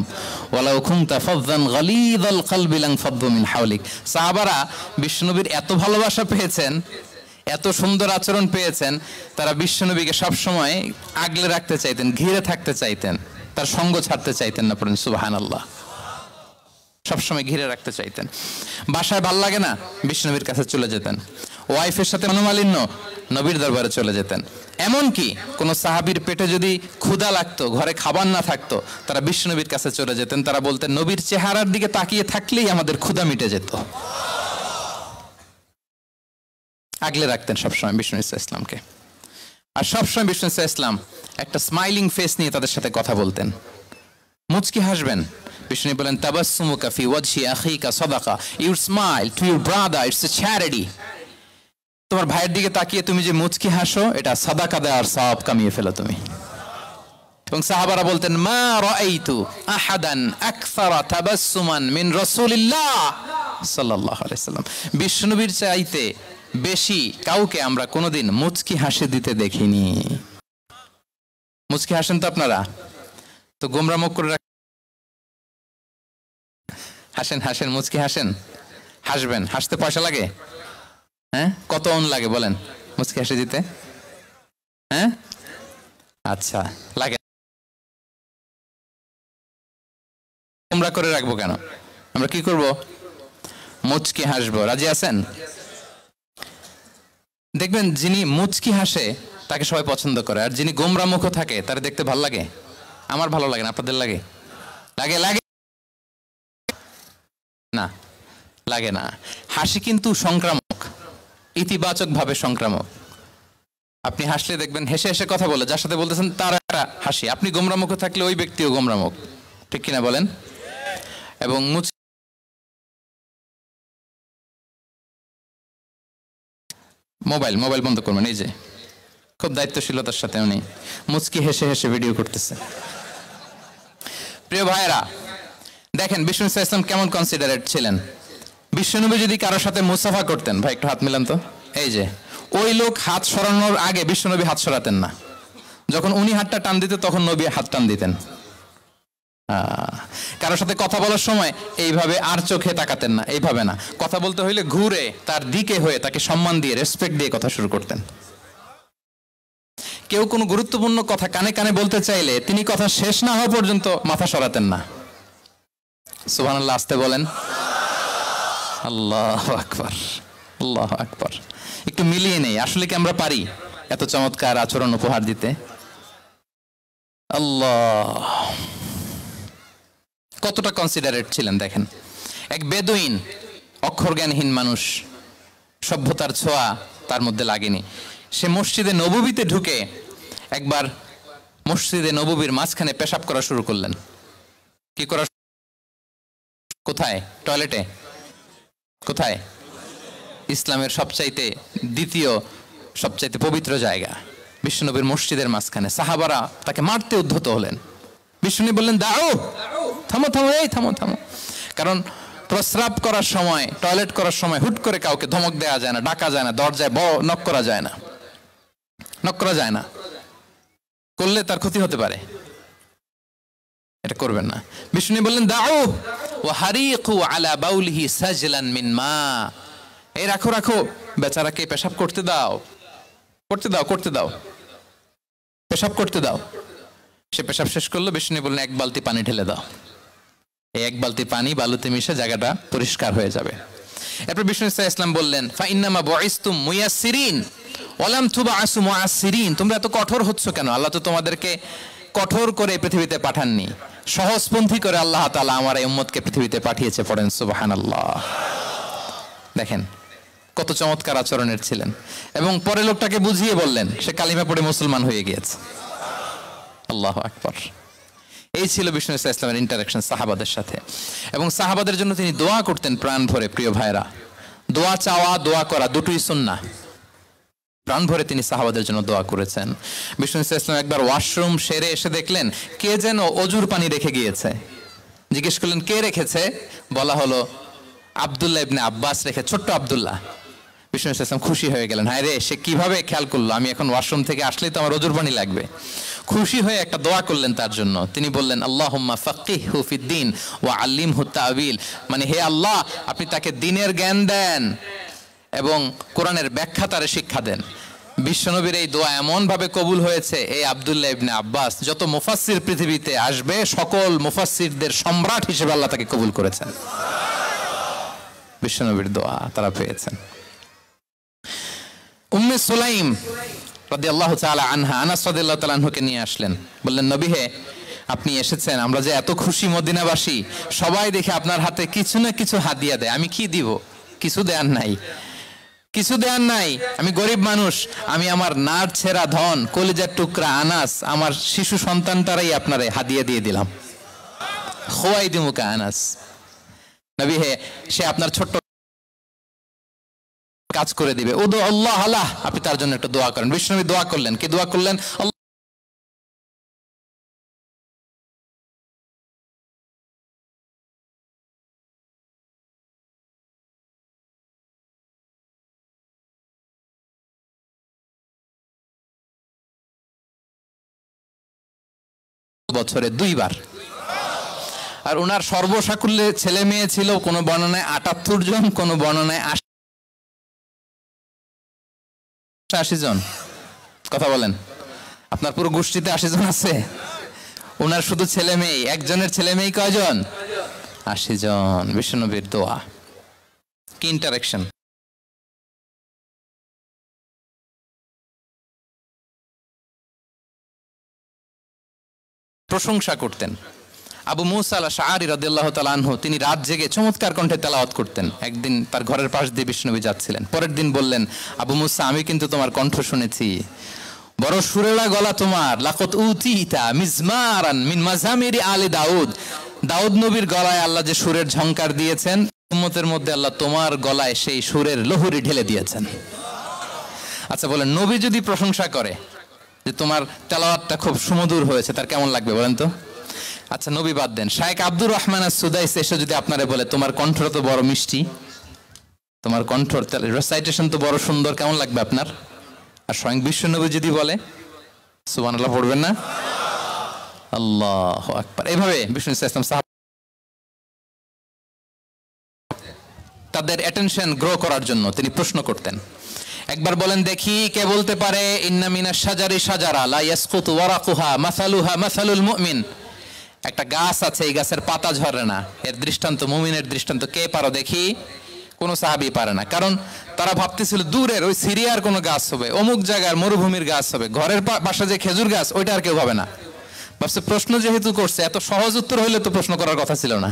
ওয়ালাউ কুনতা ফাযযান গালিযাল কলবি লানফাদ্দু মিন হাওলিক। সাহাবারা বিশ্বনবীর এত ভালোবাসা পেয়েছেন, এত সুন্দর আচরণ পেয়েছেন, তারা বিশ্বনবীকে সবসময় আগলে রাখতে চাইতেন, ঘিরে থাকতে চাইতেন, তার সঙ্গ ছাড়তে চাইতেন না। পড়েন সুবহানাল্লাহ। সবসময় ঘিরে রাখতে চাইতেন। বাসায় ভাল লাগে না, বিশ্বনবীর কাছে চলে যেতেন। ওয়াইফের সাথে মনোমালিন্য, নবীর দরবারে চলে যেতেন। এমনকি কোন সাহাবীর পেটে যদি ক্ষুধা লাগতো, ঘরে খাবার না থাকতো, তারা বিশ্বনবীর কাছে চলে যেতেন। তারা বলতেন নবীর চেহারার দিকে তাকিয়ে থাকলেই আমাদের ক্ষুধা মিটে যেত। আগলে রাখতেন সবসময় বিষ্ণু ইসা ইসলামকে। আর সবসময় বিষ্ণু ইসা ইসলাম একটা স্মাইলিং ফেস নিয়ে তাদের সাথে কথা বলতেন। মুচকি হাসবেন। বিষ্ণু বলেন তাবাসসুমুকা ফি ওয়াজহি আখিকা সাদাকা, you smile to your brother, it's a charity. তোমার ভাইয়ের দিকে তাকিয়ে তুমি যে মুচকি হাসো, এটা সাদাকা দেওয়ার সওয়াব কামিয়ে ফেলো তুমি। এবং সাহাবারা বলতেন মা রাআইতু আহাদান আকসারা তাবাসসুমান মিন রাসূলিল্লাহ সাল্লাল্লাহু আলাইহি সাল্লাম। বিশ্বনবীর চাইতে বেশি কাউকে আমরা কোনোদিন মুচকি হাসি দিতে দেখিনি। মুচকি হাসেন তো আপনারা? তো গোমরা মুখ করে হাসেন, হাসেন, মুচকি হাসেন, হাসবেন। হাসতে পয়সা লাগে? হ্যাঁ, কত অন লাগে বলেন মুচকি হাসি দিতে? হ্যাঁ, আচ্ছা, লাগে। গোমরা করে রাখবো কেন? আমরা কি করব? মুচকি হাসবো। রাজি আছেন? দেখবেন যিনি মুচকি হাসে তাকে সবাই পছন্দ করে, আর যিনি গোমরা মুখ থাকে তার দেখতে ভালো লাগে। আমার ভালো লাগে না, আপনাদের লাগে? লাগে? লাগে না? লাগে না। হাসি কিন্তু সংক্রামক, ইতিবাচক ভাবে সংক্রামক। আপনি হাসলে দেখবেন হেসে হেসে কথা বলে যার সাথে বলতেছেন তার একটা হাসি। আপনি গোমরা মুখ থাকলে ওই ব্যক্তিও গোমরা মুখ, ঠিক কিনা বলেন? এবং মোবাইল বন্ধ করবেন। এই যে খুব দায়িত্বশীলতার সাথে উনি মুচকি হেসে হেসে ভিডিও করতেছে। প্রিয় ভাইয়েরা, দেখেন বিষ্ণু ইসা ইসলাম কেমন কনসিডারেট ছিলেন। বিশ্বনবী যদি কারোর সাথে মুসাফা করতেন, ভাই একটু হাত মিলান তো, এই যে ওই লোক হাত সরানোর আগে বিশ্বনবী হাত সরাতেন না। যখন উনি হাতটা টান দিতেন তখন নবী হাত টান দিতেন। কারোর সাথে কথা বলার সময় এইভাবে আর চোখে তাকাতেন না, এইভাবে না। কথা বলতে হইলে ঘুরে তার দিকে হয়ে তাকে সম্মান দিয়ে, রেসপেক্ট দিয়ে কথা শুরু করতেন। কেউ কোনো গুরুত্বপূর্ণ কথা কানে কানে বলতে চাইলে তিনি কথা শেষ না হওয়া পর্যন্ত মাথা সরাতেন না। সুবহানাল্লাহ, আসতে বলেন। আল্লাহু আকবার, আল্লাহু আকবার। একটু মিলিয়ে নেই, আসলে কি আমরা পারি এত চমৎকার আচরণ উপহার দিতে? আল্লাহ, কতটা কনসিডারেট ছিলেন দেখেন। এক বেদুইন, অক্ষর জ্ঞানহীন মানুষ, সভ্যতার ছোঁয়া তার মধ্যে লাগেনি। সে মসজিদে নববীতে ঢুকে একবার মসজিদে নববীর মাঝখানে পেশাব করা শুরু করলেন। কি করা? কোথায়? টয়লেটে? কোথায়? ইসলামের সবচাইতে দ্বিতীয় সবচাইতে পবিত্র জায়গা বিশ্বনবীর মসজিদের মাঝখানে। সাহাবারা তাকে মারতে উদ্ধত হলেন। বিশ্বনবী বললেন দাও, থামো থামো, এই থামো থামো। কারণ প্রস্রাব করার সময়, টয়লেট করার সময় হুট করে কাউকে ধমক দেওয়া যায় না, ডাকা যায় না, দরজায় নক করা যায় না। নক করা যায় না, করলে তার ক্ষতি হতে পারে, এটা করবেন না। বিষ্ণু বললেন দাউ ওয়া হারিকু আলা বাউলিহি সাজলান মিন মা, এই রাখো রাখো, বেচারাকে পেশাব করতে দাও, করতে দাও, করতে দাও, পেশাব করতে দাও। সে পেশাব শেষ করলো, বিষ্ণু বললেন এক বালতি পানি ঢেলে দাও। এই এক বালতি পানি বালুতে মিশে জায়গাটা পরিষ্কার হয়ে যাবে। এরপর বিষ্ণু ইসলাম বললেন ফা ইন্নামা বুইসতুম মুয়াসসিরিন ওয়া লাম তুবআসু মুআসসিরিন, তোমরা এত কঠোর হচ্ছ কেন? আল্লাহ তো তোমাদেরকে কঠোর করে পৃথিবীতে পাঠাননি, সহজপন্থী করে আল্লাহ তাআলা আমার এই উম্মতকে পৃথিবীতে পাঠিয়েছে। পড়েন সুবহানাল্লাহ। দেখেন কত চমৎকার আচরণের ছিলেন। এবং পরে লোকটাকে বুঝিয়ে বললেন, সে কালিমা পড়ে মুসলমান হয়ে গিয়েছে। আল্লাহু আকবার। এই ছিল বিষ্ণু ইসলামের ইন্টারাকশন সাহাবাদের সাথে। এবং সাহাবাদের জন্য তিনি দোয়া করতেন প্রাণ ভরে। প্রিয় ভাইরা, দোয়া চাওয়া, দোয়া করা দুটোই সুন্নাহ। প্রাণ ভরে তিনি সাহাবাদের জন্য দোয়া করেছেন। বিষ্ণু ইসলাম একবার ওয়াশরুম সেরে এসে দেখলেন কে যেন অজুর পানি রেখে গিয়েছে। জিজ্ঞেস করলেন কে রেখেছে? বলা হলো আব্দুল্লাহ ইবনে আব্বাস রেখে, ছোট্ট আব্দুল্লাহ। বিষ্ণু ইসলাম খুশি হয়ে গেলেন, হায় রে, সে কিভাবে খেয়াল করলো, আমি এখন ওয়াশরুম থেকে আসলেই তো আমার অজুর পানি লাগবে। খুশি হয়ে একটা দোয়া করলেন তার জন্য। তিনি বললেন আল্লাহুম্মা ফাক্কিহহু ফিদ্দীন ওয়া আল্লিমহু তা'ওয়িল, মানে হে আল্লাহ, আপনি তাকে দ্বীনের জ্ঞান দেন এবং কোরআনের ব্যাখ্যা তারে শিক্ষা দেন। বিশ্বনবীর এই দোয়া এমন ভাবে কবুল হয়েছে, এই আব্দুল্লাহ ইবনে আব্বাস যত মুফাসসির পৃথিবীতে আসবে সকল মুফাসসিরদের সম্রাট হিসেবে আল্লাহ তাকে কবুল করেছেন। বিশ্বনবীর দোয়া তারা পেয়েছেন। উম্মে সুলাইম রাদিয়াল্লাহু তাআলা আনহা, আনাস রাদিয়াল্লাহু তাআলা আনহুকে নিয়ে আসলেন, বললেন নবী হে, আপনি এসেছেন, আমরা যে এত খুশি মদিনাবাসী, সবাই দেখে আপনার হাতে কিছু না কিছু হাদিয়া দেয়, আমি কি দিব? কিছু দেয়ার নাই, কিছু দেয়ার নাই, আমি গরিব মানুষ, আমি আমার নার ছেঁড়া ধন, কলিজার টুকরা আনাস, আমার শিশু সন্তানটারাই আপনারে হাদিয়া দিয়ে দিলাম। খুয়াইদিমুকা আনাস, নবী হে, সে আপনার ছোট্ট কাজ করে দিবে। উদু আল্লাহ আল্লাহ, আপনি তার জন্য একটা দোয়া করেন। বিষ্ণু দোয়া করলেন, কি দোয়া করলেন? বছরে 2 বার। আর ওনার সর্বসাকুল্যে ছেলে মেয়ে ছিল, কোন বর্ণনায় 78 জন, কোন বর্ণনায় 80 জন। কথা বলেন, আপনার পুরো গোষ্ঠীতে 80 জন আছে? ওনার শুধু ছেলে মেয়ে, একজনের ছেলে মেয়ে কয়জন? 80 জন। বিশ্বনবীর দোয়া, কি ইন্টারেকশন! প্রশংসা করতেন। আবু মুসা আল-আশআরী রাদিয়াল্লাহু তাআলা আনহু, তিনি রাত জেগে চমৎকার কণ্ঠে তেলাওয়াত করতেন। একদিন তার ঘরের পাশ দিয়ে বিষ্ণুনবী যাচ্ছিলেন, পরের দিন বললেন, আবু মুসা, আমি কিন্তু তোমার কণ্ঠ শুনেছি, বড় সুরেলা গলা তোমার। লাকাত উতিতা মিজমারান মিন মাজামিরি আলি দাউদ, দাউদ নবীর গলায় আল্লাহ যে সুরের ঝংকার দিয়েছেন, উম্মতের মধ্যে আল্লাহ তোমার গলায় সেই সুরের লহরী ঢেলে দিয়েছেন। আচ্ছা বলেন, নবী যদি প্রশংসা করে যে তোমার তেলাওয়াতটা খুব সুমধুর হয়েছে, তার কেমন লাগবে বলেন তো? আচ্ছা নবী বাদ দেন, শায়েখ আব্দুর রহমান আস-সুদাইস এসে যদি আপনারে বলে তোমার কণ্ঠ তো বড় মিষ্টি, তোমার কণ্ঠ রেসাইটেশন তো বড় সুন্দর, কেমন লাগবে আপনার? আর স্বয়ং বিশ্বনবী যদি বলে, সুবহানাল্লাহ পড়বেন না? আল্লাহু আকবার। এইভাবে বিষ্ণু ইসলাম সাহাবা তাদের অ্যাটেনশন গ্রো করার জন্য তিনি প্রশ্ন করতেন। একবার বলেন দেখি, কে বলতে পারে ইন্না মিনাশ শাজারি শাজারা লা ইয়াসকুতু ওয়ারাকুহা মাসালুহা মাসালুল মুমিন, একটা গাছ আছে, এই গাছের পাতা ঝরে না, এর দৃষ্টান্ত মুমিনের দৃষ্টান্ত। কে পারো দেখি? কোনো সাহাবী পারে না, কারণ তারা ভাবতেছিল দূরের ওই সিরিয়ার কোনো গাছ হবে, অমুক জায়গার মরুভূমির গাছ হবে, ঘরের পাশে যে খেজুর গাছ ওইটা আর কেউ হবে না। ভাবছে প্রশ্ন যেহেতু করছে, এত সহজ উত্তর হইলে তো প্রশ্ন করার কথা ছিল না।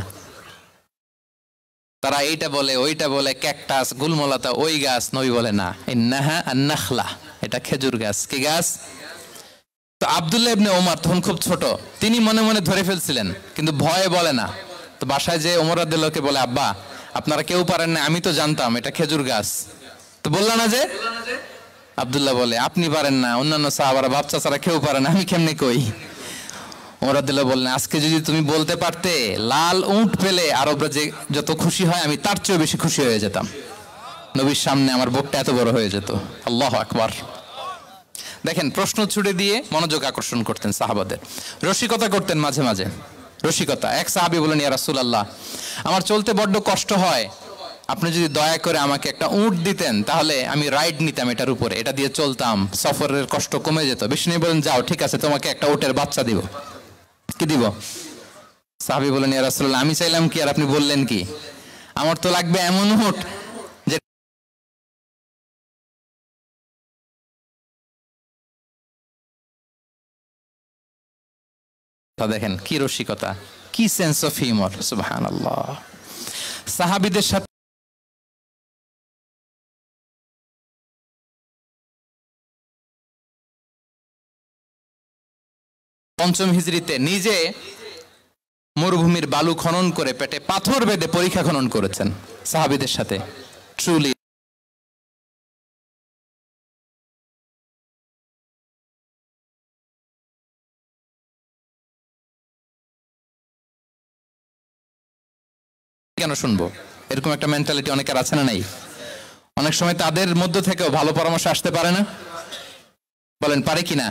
তারা এইটা বলে, ওইটা বলে, ক্যাকটাস, গুলমলতা, ওই গাছ। নবী বলে না, ইন্নাহা আন-নাখলা, এটা খেজুর গাছ। কি গাছ? তো আব্দুল্লাহ ইবনে ওমর তখন খুব ছোট, তিনি মনে মনে ধরে ফেলছিলেন, কিন্তু ভয়ে বলে না। তো বাসায় যে ওমর রাদিয়াল্লাহুকে বলে, আব্বা আপনারা কেউ পারেন না, আমি তো জানতাম এটা খেজুর গাছ, তো বললা না যে? আব্দুল্লাহ বলে, আপনি পারেন না, অন্যান্য সাহাবারা বাচ্চা ছাড়া কেউ পারে না, আমি কেমনে কই? ওমর রাদিয়াল্লাহু বললেন, আজকে যদি তুমি বলতে পারতে লাল উট পেলে আরবরা যে যত খুশি হয়, আমি তার চেয়েও বেশি খুশি হয়ে যেতাম। নবীর সামনে আমার বুকটা এত বড় হয়ে যেত। আল্লাহু আকবার। দেখেন প্রশ্ন ছুড়ে দিয়ে মনোযোগ আকর্ষণ করতেন সাহাবাদের, রসিকতা করতেন মাঝে মাঝে, রসিকতা। এক সাহাবী বলেন, ইয়া রাসূলুল্লাহ, আমার চলতে বড্ড কষ্ট হয়, আপনি যদি দয়া করে আমাকে একটা উট দিতেন তাহলে আমি রাইড নিতাম এটার উপরে, এটা দিয়ে চলতাম, সফরের কষ্ট কমে যেত। বিষ্ণু বলেন, যাও ঠিক আছে, তোমাকে একটা উটের বাচ্চা দিব। কি দিব? সাহাবী বলেন, ইয়া রাসূলুল্লাহ, আমি চাইলাম কি আর আপনি বললেন কি? আমার তো লাগবে এমন উট যে দেখেন কি রসিকতা, কি সেন্স অফ হিউমার, সুবহানাল্লাহ। সাহাবীদের সাথে পঞ্চম হিজরিতে নিজে মরুভূমির বালু খনন করে পেটে পাথর বেঁধে পরীক্ষা খনন করেছেন সাহাবীদের সাথে। ট্রুলি কেন শুনবো? এরকম একটা মেন্টালিটি অনেকের আছে না নাই? অনেক সময় তাদের মধ্য থেকেও ভালো পরামর্শ আসতে পারে না? বলেন পারে কিনা?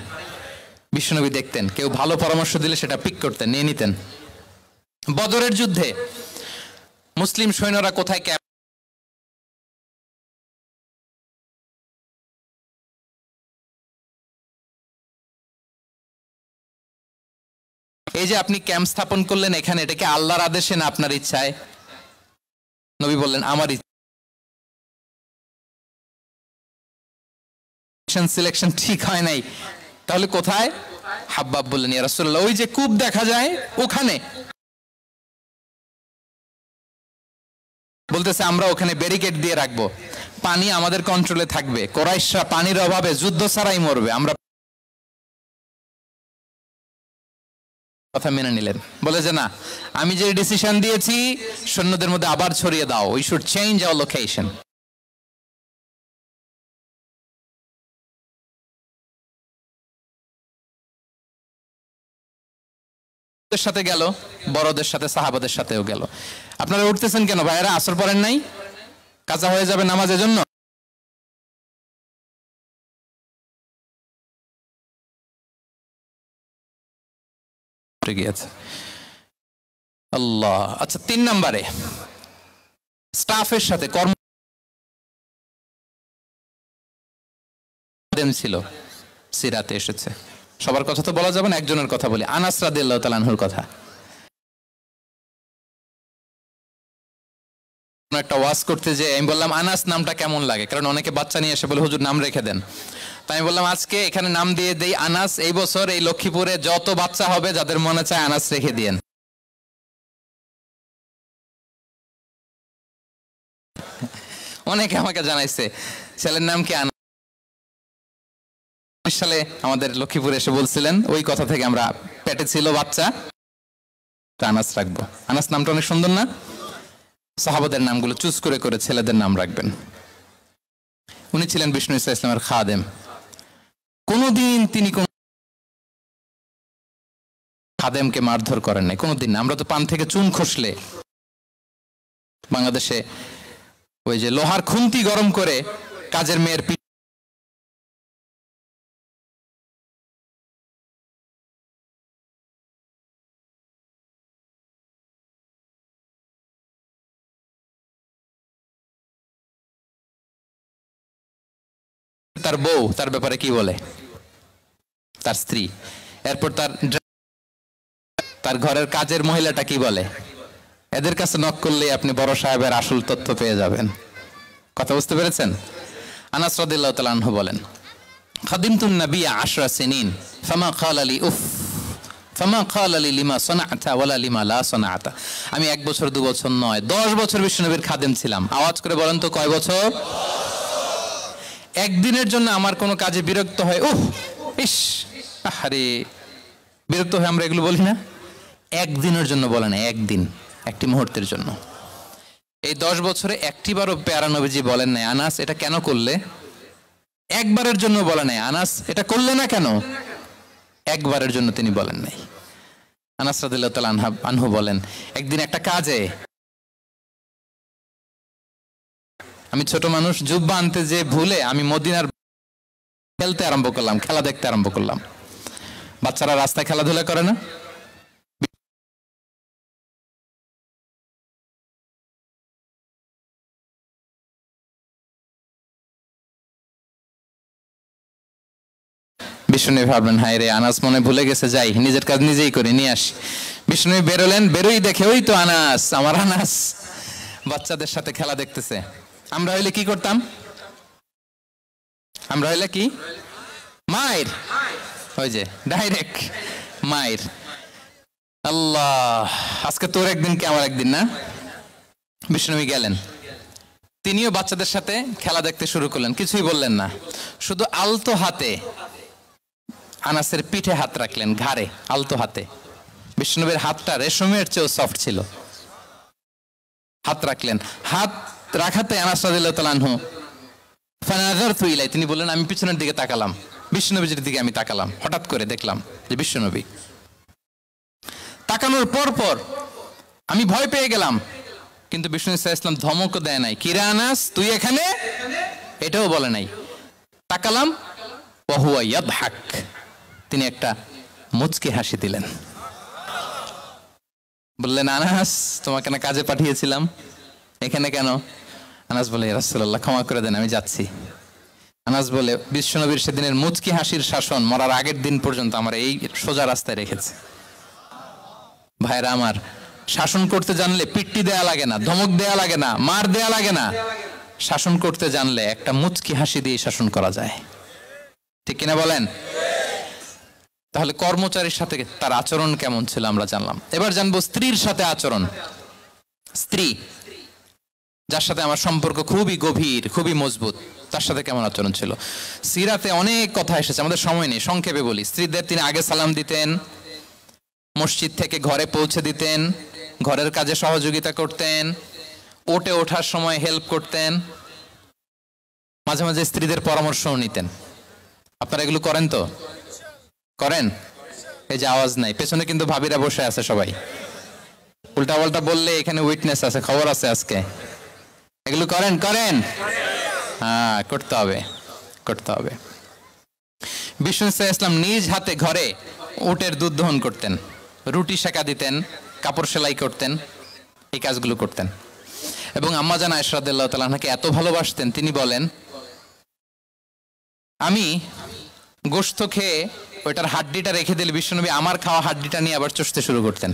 বিশ্বনবী দেখতেন কেউ ভালো পরামর্শ দিলে সেটা পিক করতেন, নিয়ে নিতেন। বদরের যুদ্ধে মুসলিম সৈন্যরা কোথায় ক্যাম্প, এই যে আপনি ক্যাম্প স্থাপন করলেন এখানে, এটাকে আল্লাহর আদেশে না আপনার ইচ্ছায়? নবী বললেন, আমার সিলেকশন ঠিক হয় নাই। তাহলে কোথায়? হাব্বাব বললেন, ইয়া রাসূলুল্লাহ, ওই যে কূপ দেখা যায় ওখানে। বলতেছে আমরা ওখানে ব্যারিকেড দিয়ে রাখবো, পানি আমাদের কন্ট্রোলে থাকবে, কুরাইশরা পানির অভাবে যুদ্ধ ছাড়াই মরবে, আমরা কথা মেনে নিলেন। বলে যে না, আমি যে ডিসিশন দিয়েছি সৈন্যদের মধ্যে আবার ছড়িয়ে দাও, we should change our location. সাথে গেল, বড়দের সাথে, সাহাবাদের সাথেও গেল। আপনারা উঠতেছেন কেন ভাইয়েরা? আসর পড়েন নাই? কাজা হয়ে যাবে নামাজের জন্য। আল্লাহ। আচ্ছা, 3 নম্বরে স্টাফের সাথে কর্ম ছিল, সিরাতে এসেছে। সবার কথা তো বলা যাবে না, একজনের কথা বলি, আনাস রাদিয়াল্লাহু তাআলা আনহুর কথা। একটা ওয়াজ করতে যে আমি বললাম আনাস নামটা কেমন লাগে, কারণ অনেকে বাচ্চা নিয়ে এসে বলে হুজুর নাম রেখে দেন। তাই আমি বললাম আজকে এখানে নাম দিয়ে দেই আনাস, এই বছর এই লক্ষ্মীপুরে যত বাচ্চা হবে যাদের মনে চায় আনাস রেখে দিয়েন। অনেকে আমাকে জানাইছে ছেলের নাম কি আনাস। সালে আমাদের লক্ষ্মীপুরে এসে বলছিলেন, ওই কথা থেকে আমরা পেটে ছিল বাচ্চা, আনাস রাখবো। আনাস নামটা অনেক সুন্দর না? সাহাবাদের নামগুলো চুজ করে করে ছেলেদের নাম রাখবেন। উনি ছিলেন বিষ্ণু ইসা ইসলামের খাদেম। কোনদিন তিনি কোন খাদেমকে মারধর করেন নাই, কোনদিন। আমরা তো পান থেকে চুন খসলে বাংলাদেশে ওই যে লোহার খুন্তি গরম করে কাজের মেয়ের তার বউ তার ব্যাপারে কি বলে, তার স্ত্রী, এরপর তার ঘরের কাজের মহিলাটা কি বলে, এদের কাছে নক করলে আপনি বড় সাহেবের আসল তথ্য পেয়ে যাবেন। কথা বুঝতে পেরেছেন? আনাস রাদিয়াল্লাহু তাআলা আনহু বলেন, খাদিমতুন নবী 10 সিনিন ফামা ক্বালা লি উফ ফামা ক্বালা লি লিমা সানাআতা ওয়ালা লিমা লা সানাআতা। আমি 1 বছর 2 বছর নয়, 10 বছর বিশ্বনবীর খাদেম ছিলাম। আওয়াজ করে বলেন তো কয় বছর? একদিনের জন্য আমার কোনো কাজে বিরক্ত হয়, উফ ইস আরে, বিরক্ত হয়ে আমরা এগুলো বলি না? একদিনের জন্য বলে না, একদিন, একটি মুহূর্তের জন্য। এই 10 বছরে একটিবারও প্যারা নবীজি বলেন নাই আনাস এটা কেন করলে? একবারের জন্য বলে নাই আনাস এটা করলে না কেন? একবারের জন্য তিনি বলেন নাই। আনাস রাদিয়াল্লাহু তাআলা আনহু বলেন, একদিন একটা কাজে আমি ছোট মানুষ, জুব্বা আনতে যে ভুলে আমি মদিনার খেলতে আরম্ভ করলাম, খেলা দেখতে আরম্ভ করলাম। বাচ্চারা রাস্তায় খেলাধুলা করে না? বিষ্ণুনবী ভাবলেন, হায় রে, আনাস মনে ভুলে গেছে, যাই নিজের কাজ নিজেই করে নিয়ে আসি। বিষ্ণুনবী বেরোলেন, বেরোই দেখে ওই তো আনাস, আমার আনাস বাচ্চাদের সাথে খেলা দেখতেছে। আমরা হইলে কি করতাম? আমরা হইলে কি? মায়ের, ওই যে ডাইরেক্ট মায়ের। আল্লাহ, আজকে তোর একদিন কি আমার একদিন না? বিষ্ণুনবী গেলেন, তিনিও বাচ্চাদের সাথে খেলা দেখতে শুরু করলেন, কিছুই বললেন না, শুধু আলতো হাতে আনাসের পিঠে হাত রাখলেন, ঘাড়ে আলতো হাতে। বিষ্ণুনবীর হাতটা রেশমের চেয়েও সফট ছিল। হাত রাখলেন, হাত রাখাতে আনাস রাদিয়াল্লাহু তাআলা আনহু ফানাযারতু ইলাই, তিনি বললেন আমি পিছনের দিকে তাকালাম, বিষ্ণুনবীর দিকে আমি তাকালাম, হঠাৎ করে দেখলাম যে বিষ্ণুনবী। তাকানোর পর পর আমি ভয় পেয়ে গেলাম, কিন্তু বিষ্ণু সাল্লাল্লাহু আলাইহি ওয়াসাল্লাম ধমকও দেয় নাই, কিরে আনাস তুই এখানে, এটাও বলে নাই। তাকালাম, ওয়া হুয়া ইয়াদহাক, তিনি একটা মুচকি হাসি দিলেন। বললেন, আনাস তোমাকে না কাজে পাঠিয়েছিলাম, এখানে কেন? আনাস বলে, ইয়া রাসূলুল্লাহ ক্ষমা করে দেন, আমি যাচ্ছি। আনাস বলে, বিশ্বনবীর সেদিনের মুচকি হাসির শাসন মরার আগের দিন পর্যন্ত আমার এই সোজা রাস্তায় রেখেছে। ভাইরা আমার, শাসন করতে জানলে পিট্টি দেয়া লাগে না, ধমক দেয়া লাগে না, মার দেয়া লাগে না। শাসন করতে জানলে একটা মুচকি হাসি দিয়ে শাসন করা যায়, ঠিক কিনা বলেন? তাহলে কর্মচারীর সাথে তার আচরণ কেমন ছিল আমরা জানলাম। এবার জানবো স্ত্রীর সাথে আচরণ। স্ত্রী, যার সাথে আমার সম্পর্ক খুবই গভীর, খুবই মজবুত, তার সাথে কেমন আচরণ ছিল। সিরাতে অনেক কথা এসেছে, আমাদের সময় নেই, সংক্ষেপে বলি। স্ত্রীদের তিনি আগে সালাম দিতেন, মসজিদ থেকে ঘরে পৌঁছে দিতেন, ঘরের কাজে সহযোগিতা করতেন, ওঠে ওঠার সময় হেল্প করতেন, মাঝে মাঝে স্ত্রীদের পরামর্শও নিতেন। আপনারা এগুলো করেন তো? করেন? এই যে আওয়াজ নাই, পেছনে কিন্তু ভাবিরা বসে আছে সবাই, উল্টা পাল্টা বললে এখানে উইটনেস আছে, খবর আছে আজকে। এগুলো করেন? করেন? হ্যাঁ, করতে হবে, করতে হবে। বিষ্ণু সাল্লাল্লাহু আলাইহি ওয়াসাল্লাম নিজ হাতে ঘরে উটের দুধ দহন করতেন, রুটি সেকা দিতেন, কাপড় সেলাই করতেন, এই কাজগুলো করতেন। এবং আম্মা জান আয়েশা রাদিয়াল্লাহু তাআলা আনহাকে এত ভালোবাসতেন, তিনি বলেন, আমি গোশত খেয়ে ওইটার হাড্ডিটা রেখে দিলে বিশ্বনবী আমার খাওয়া হাড্ডিটা নিয়ে আবার চষতে শুরু করতেন।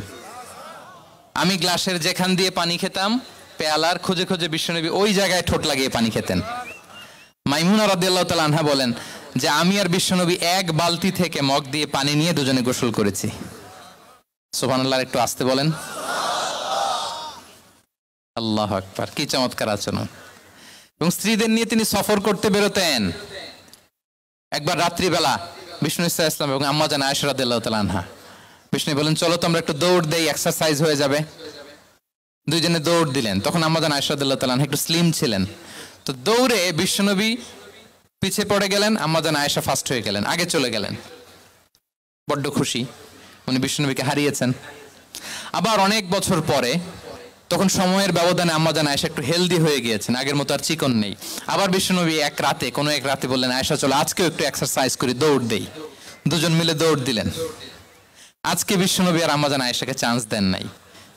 আমি গ্লাসের যেখান দিয়ে পানি খেতাম, পেয়ালার খুঁজে খুঁজে বিশ্বনবী ওই জায়গায় ঠোঁট লাগিয়ে পানি খেতেন। মাইমুনা রাদিয়াল্লাহু তাআলা আনহা বলেন যে আমি আর বিশ্বনবী এক বালতি থেকে মগ দিয়ে পানি নিয়ে দুজনে গোসল করেছি। সুবহানাল্লাহ, একটু আস্তে বলেন। আল্লাহু আকবার, কি চমৎকার আচরণ। এবং স্ত্রীদের নিয়ে তিনি সফর করতে বেরোতেন। একবার রাত্রিবেলা বিষ্ণু সাল্লাল্লাহু আলাইহি ওয়াসাল্লাম এবং আম্মা জান আয়েশা রাদিয়াল্লাহু তাআলা আনহা, বিষ্ণু বলেন চলো তো আমরা একটু দৌড় দেই, এক্সারসাইজ হয়ে যাবে। দুইজনে দৌড় দিলেন। তখন আম্মা জান আয়েশা রাদিয়াল্লাহু তাআলা আনহা একটু স্লিম ছিলেন, তো দৌড়ে বিশ্বনবী পিছিয়ে পড়ে গেলেন, আম্মা জান আয়েশা ফার্স্ট হয়ে গেলেন, আগে চলে গেলেন। বড্ড খুশি, উনি বিশ্বনবীকে হারিয়েছেন। আবার অনেক বছর পরে, তখন সময়ের ব্যবধানে আম্মা জান আয়েশা একটু হেলদি হয়ে গিয়েছেন, আগের মতো আর চিকন নেই। আবার বিশ্বনবী কোনো এক রাতে বললেন, আয়েশা চলো আজকেও একটু এক্সারসাইজ করি, দৌড় দেই। দুজন মিলে দৌড় দিলেন। আজকে বিশ্বনবী আর আম্মা জান আয়েশাকে চান্স দেন নাই,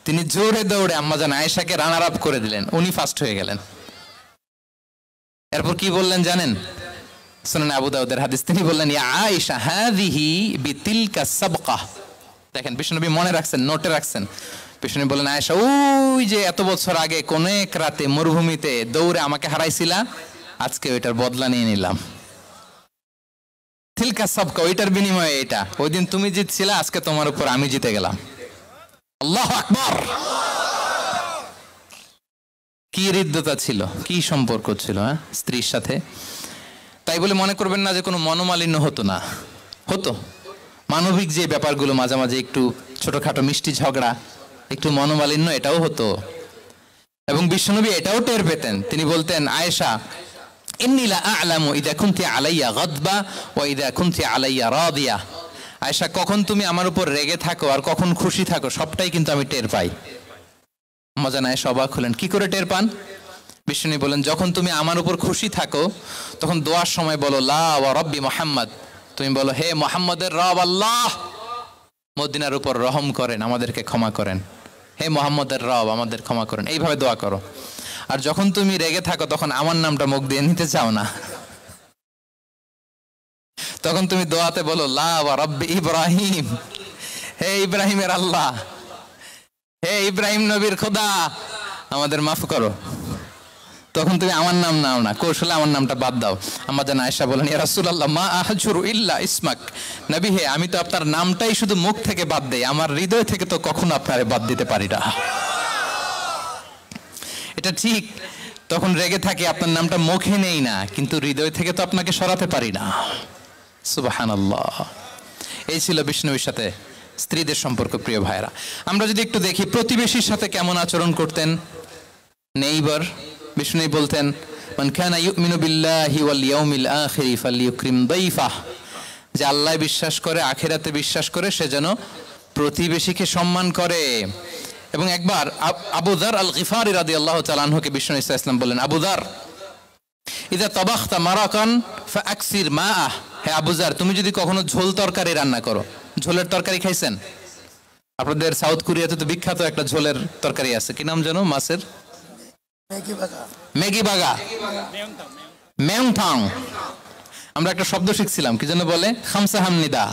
তিনি জোরে দৌড়ে আম্মা জান আয়েশাকে রানার আপ করে দিলেন, উনি ফার্স্ট হয়ে গেলেন। এরপর কি বললেন জানেন? সুনান আবু দাউদের হাদিস, তিনি বললেন, ইয়া আয়েশা হাযিহি বিতিলকা সাবকা। দেখেন, বিশ্বনবী মনে রাখছেন, নোটে রাখছেন। বিষ্ণু বলেন, আয়েশা ওই যে এত বছর আগে কোন এক রাতে মরুভূমিতে দৌড়ে আমাকে হারাইছিলা, আজকে ওইটার বদলা নিয়ে নিলাম। তিলকা সাবকা, ওইটার বিনিময়ে এটা। ওই দিন তুমি জিতছিলা, আজকে তোমার উপর আমি জিতে গেলাম। আল্লাহু আকবার। কি হৃদ্যতা ছিল, কি সম্পর্ক ছিল স্ত্রীর সাথে। তাই বলে মনে করবেন না যে কোনো মনোমালিন্য হতো না, হতো। মানবিক যে ব্যাপারগুলো, মাঝে মাঝে একটু ছোটখাটো মিষ্টি ঝগড়া, একটু মনোমালিন্য, এটাও হতো। এবং বিশ্বনবী এটাও টের পেতেন। তিনি বলতেন, আয়েশা ইন্নী লা আ'লামু ইযা কুনতি আলাইয়া গাদবা ওয়া ইযা কুনতি আলাইয়া রাদিয়া। আয়েশা, কখন তুমি আমার উপর রেগে থাকো আর কখন খুশি থাকো, সবটাই কিন্তু আমি টের পাই। আম্মা জান আয়েশা অবাক হলেন, কি করে টের পান? বিষ্ণু বলেন, যখন তুমি আমার উপর খুশি থাকো তখন দোয়ার সময় বলো লা ওয়া রব্বি মুহাম্মদ, তুমি বলো হে মুহাম্মদের রব আল্লাহ মদিনার উপর রহম করেন, আমাদেরকে ক্ষমা করেন, হে মুহাম্মদের রব আমাদের ক্ষমা করেন, এইভাবে দোয়া করো। আর যখন তুমি রেগে থাকো তখন আমার নামটা মুখ দিয়ে নিতে চাও না, তখন তুমি দোয়াতে বলো লা ওয়া রব্বি ইব্রাহিম, হে ইব্রাহিমের আল্লাহ, হে ইব্রাহিম নবীর খোদা আমাদের মাফ করো। তখন তুমি আমার নাম নাও না, কৌশলে আমার নামটা বাদ দাও। আম্মাজান আয়েশা বলেন, ইয়া রাসূলুল্লাহ মা আহজুরু ইল্লা ইসমাক, নবী হে আমি তো আপনার নামটাই শুধু মুখ থেকে বাদ দেই, আমার হৃদয় থেকে তো কখনো আপনারে বাদ দিতে পারি না। এটা ঠিক, তখন রেগে থাকি, আপনার নামটা মুখে নেই না, কিন্তু হৃদয় থেকে তো আপনাকে সরাতে পারি না। সুবহানাল্লাহ। এই ছিল বিষ্ণুর সাথে স্ত্রীদের সম্পর্ক। প্রিয় ভাইরা, আমরা যদি একটু দেখি প্রতিবেশীর সাথে কেমন আচরণ করতেন নেইবার। বিষ্ণু বলতেন, মান কানা ইউমিনু বিল্লাহি ওয়াল ইয়াউমিল আখিরি ফালইউকরিম দাইফাহ, যে আল্লাহ বিশ্বাস করে, আখিরাতে বিশ্বাস করে, সে যেন প্রতিবেশীকে সম্মান করে। এবং একবার আবু যার আল গিফারি রাদিয়াল্লাহু তাআলা আনহুকে বিষ্ণু ইসা ইসলাম বললেন, আবু যার ইযা তাবাখতা মারাকান ফাআকসির মাআহ, হে আবু যার তুমি যদি কখনো ঝোল তরকারি রান্না করো, ঝোলের তরকারি খাইছেন? আপনাদের সাউথ কোরিয়াতে তো বিখ্যাত একটা ঝোলের তরকারি আছে, কি নাম জানো? মাছের ম্যাগি বাগা, মেয়ংথাং। আমরা একটা শব্দ শিখছিলাম, কি যেন বলে, খামসা হামনিদা।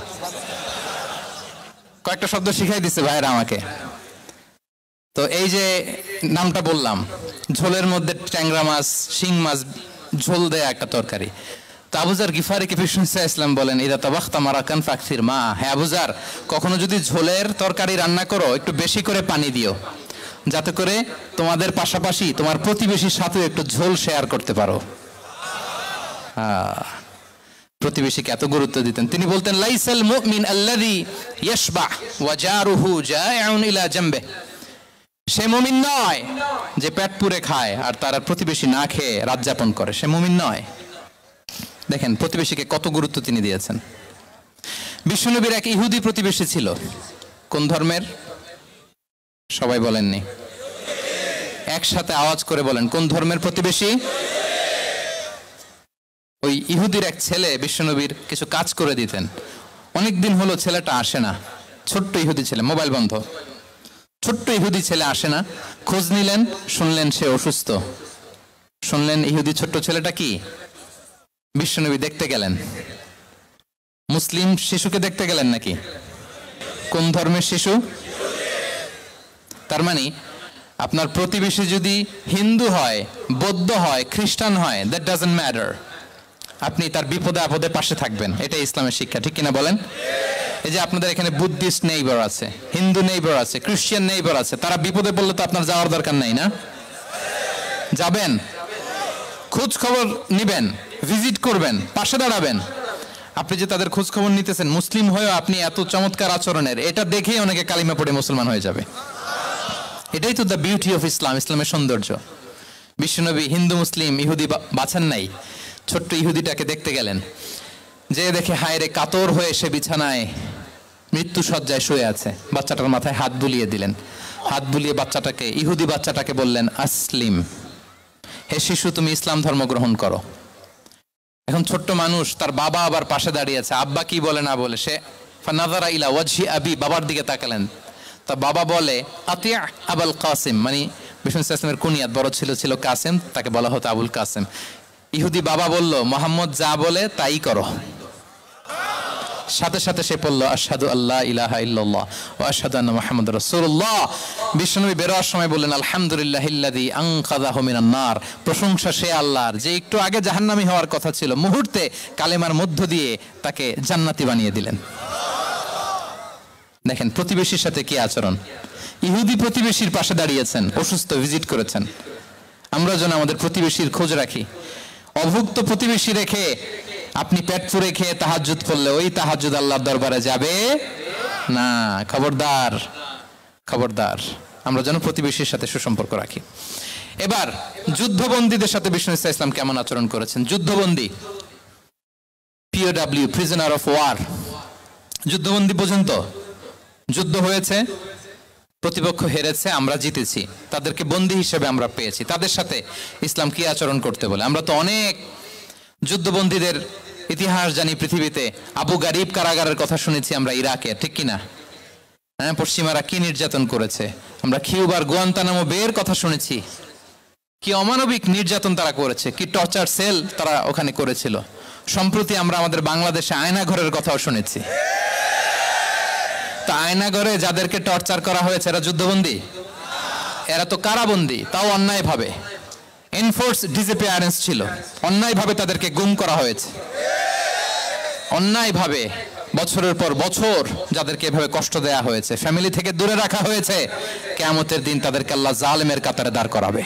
কয়েকটা শব্দ শিখাই দিছে ভাইরা আমাকে। তো এই যে নামটা বললাম, ঝোলের মধ্যে ট্যাংরা মাছ, শিং মাছ ঝোল দেয়া একটা তরকারি। তো আবু যার গিফারিকে বিষ্ণু ইসলাম বলেন, ইদা তাবাখতা মারাকান ফাকসির মা, হে আবু যার কখনো যদি ঝোলের তরকারি রান্না করো একটু বেশি করে পানি দিও, যাতে করে তোমাদের পাশাপাশি তোমার প্রতিবেশীর সাথে একটু ঝোল শেয়ার করতে পারো। প্রতিবেশীকে এত গুরুত্ব দিতেন। তিনি বলতেন, লাইসাল মুমিন আল্লাযী ইয়াশবা ওয়া জারুহু জাইউন ইলা জামবে, সে মুমিন নয় যে পেট পুরে খায় আর তার প্রতিবেশী না খেয়ে রাত যাপন করে, সে মুমিন নয়। দেখেন প্রতিবেশীকে কত গুরুত্ব তিনি দিয়েছেন। বিশ্বনবীর এক ইহুদি প্রতিবেশী ছিল। কোন ধর্মের? সবাই বলেননি, একসাথে আওয়াজ করে বলেন, কোন ধর্মের প্রতিবেশী? ওই ইহুদির এক ছেলে বিশ্বনবীর কিছু কাজ করে দিতেন। অনেক দিন হলো ছেলেটা আসে না, ছোট্ট ইহুদি ছেলে, মোবাইল বন্ধ, ছোট্ট ইহুদি ছেলে আসে না। খোঁজ নিলেন, শুনলেন সে অসুস্থ। শুনলেন ইহুদি ছোট্ট ছেলেটা কি? বিশ্বনবী দেখতে গেলেন। মুসলিম শিশুকে দেখতে গেলেন নাকি? কোন ধর্মের শিশু? তার মানে আপনার প্রতিবেশী যদি হিন্দু হয়, বৌদ্ধ হয়, খ্রিস্টান হয়, দ্যাট ডাজন্ট ম্যাটার, আপনি তার বিপদে আপদে পাশে থাকবেন। এটাই ইসলামের শিক্ষা, ঠিক কিনা বলেন? এই যে আপনাদের এখানে বুদ্ধিস্ট নেইবার আছে, হিন্দু নেইবার আছে, খ্রিস্টান নেইবার আছে, তারা বিপদে পড়লে তো আপনার যাওয়ার দরকার নাই না? যাবেন, খোঁজ খবর নিবেন, ভিজিট করবেন, পাশে দাঁড়াবেন। আপনি যে তাদের খোঁজ খবর নিতেছেন, মুসলিম হয়েও আপনি এত চমৎকার আচরণের, এটা দেখেই অনেকে কালিমা পড়ে মুসলমান হয়ে যাবে। এটাই তো দ্য বিউটি অফ ইসলাম, ইসলামের সৌন্দর্য। বিশ্বনবী হিন্দু মুসলিম ইহুদি বাছান নাই, ছোট্ট ইহুদিটাকে দেখতে গেলেন। যে দেখে হায় রে, কাতর হয়ে সে বিছানায় মৃত্যু শয্যায় শুয়ে আছে। বাচ্চাটার মাথায় হাত বুলিয়ে দিলেন। হাত বুলিয়ে বাচ্চাটাকে, ইহুদি বাচ্চাটাকে বললেন, আসলিম, হে শিশু তুমি ইসলাম ধর্ম গ্রহণ করো। এখন ছোট্ট মানুষ, তার বাবা আবার পাশে দাঁড়িয়ে আছে, আব্বা কি বলে না বলে, সে ফানাযারা ইলা ওয়াজহি আবি, বাবার দিকে তাকালেন। তা বাবা বলে, আতিয়া আবুল কাসিম, মানে বিষ্ণু ইসলামের কুনিয়াত, বড় ছিল কাসিম, তাকে বলা হতো আবুল কাসিম। ইহুদি বাবা বলল, মোহাম্মদ যা বলে তাই করো। সাথে সাথে সে পড়ল, আশহাদু আল্লা ইলাহা ইল্লাল্লাহ ওয়া আশহাদু আন্না মুহাম্মাদুর রাসূলুল্লাহ। বিশ্বনবী বেরোয়ার সময় বললেন, আলহামদুলিল্লাহিল্লাযী আনকাযাহু মিনান নার, প্রশংসা সে আল্লাহর যে একটু আগে জাহান্নামী হওয়ার কথা ছিল, মুহূর্তে কালেমার মধ্য দিয়ে তাকে জান্নাতি বানিয়ে দিলেন। দেখেন প্রতিবেশীর সাথে কি আচরণ। ইহুদি প্রতিবেশীর পাশে দাঁড়িয়েছেন, অসুস্থ, ভিজিট করেছেন। আমরা যেন আমাদের প্রতিবেশীর খোঁজ রাখি। অভুক্ত প্রতিবেশী রেখে আপনি পেট পুরে খেয়ে তাহাজ্জুদ পড়লে ওই তাহাজ্জুদ আল্লাহর দরবারে যাবে না। খবরদার, খবরদার, আমরা যেন প্রতিবেশীর সাথে সুসম্পর্ক রাখি। এবার যুদ্ধবন্দীদের সাথে বিষ্ণু ইসলাম কেমন আচরণ করেছেন। যুদ্ধবন্দী, POW, প্রিজনার অফ ওয়ার, যুদ্ধবন্দী পর্যন্ত, যুদ্ধ হয়েছে, প্রতিপক্ষ হেরেছে, আমরা জিতেছি, তাদেরকে বন্দী হিসেবে আমরা পেয়েছি, তাদের সাথে ইসলাম কি আচরণ করতে বলে। আমরা তো অনেক যুদ্ধবন্দীদের ইতিহাস জানি পৃথিবীতে। আবু গারিব কারাগারের কথা শুনেছি আমরা ইরাকে, ঠিক কিনা? হ্যাঁ, পশ্চিমারা কি নির্যাতন করেছে। আমরা কিউবার গুয়ান্তানামো বের কথা শুনেছি, কি অমানবিক নির্যাতন তারা করেছে, কি টর্চার সেল তারা ওখানে করেছিল। সম্প্রতি আমরা আমাদের বাংলাদেশে আয়নাঘরের কথাও শুনেছি। তা আয়নাঘরে যাদেরকে টর্চার করা হয়েছে এরা যুদ্ধবন্দী? এরা তো কারাবন্দী, তাও অন্যায়ভাবে। এনফোর্স ডিসঅ্যাপিয়ারেন্স ছিল, অন্যায়ভাবে তাদেরকে গুম করা হয়েছে। অন্যায়ভাবে বছরের পর বছর যাদেরকে এভাবে কষ্ট দেয়া হয়েছে, ফ্যামিলি থেকে দূরে রাখা হয়েছে, কিয়ামতের দিন তাদেরকে আল্লাহ জালেমের কাতারে দাঁড় করাবে।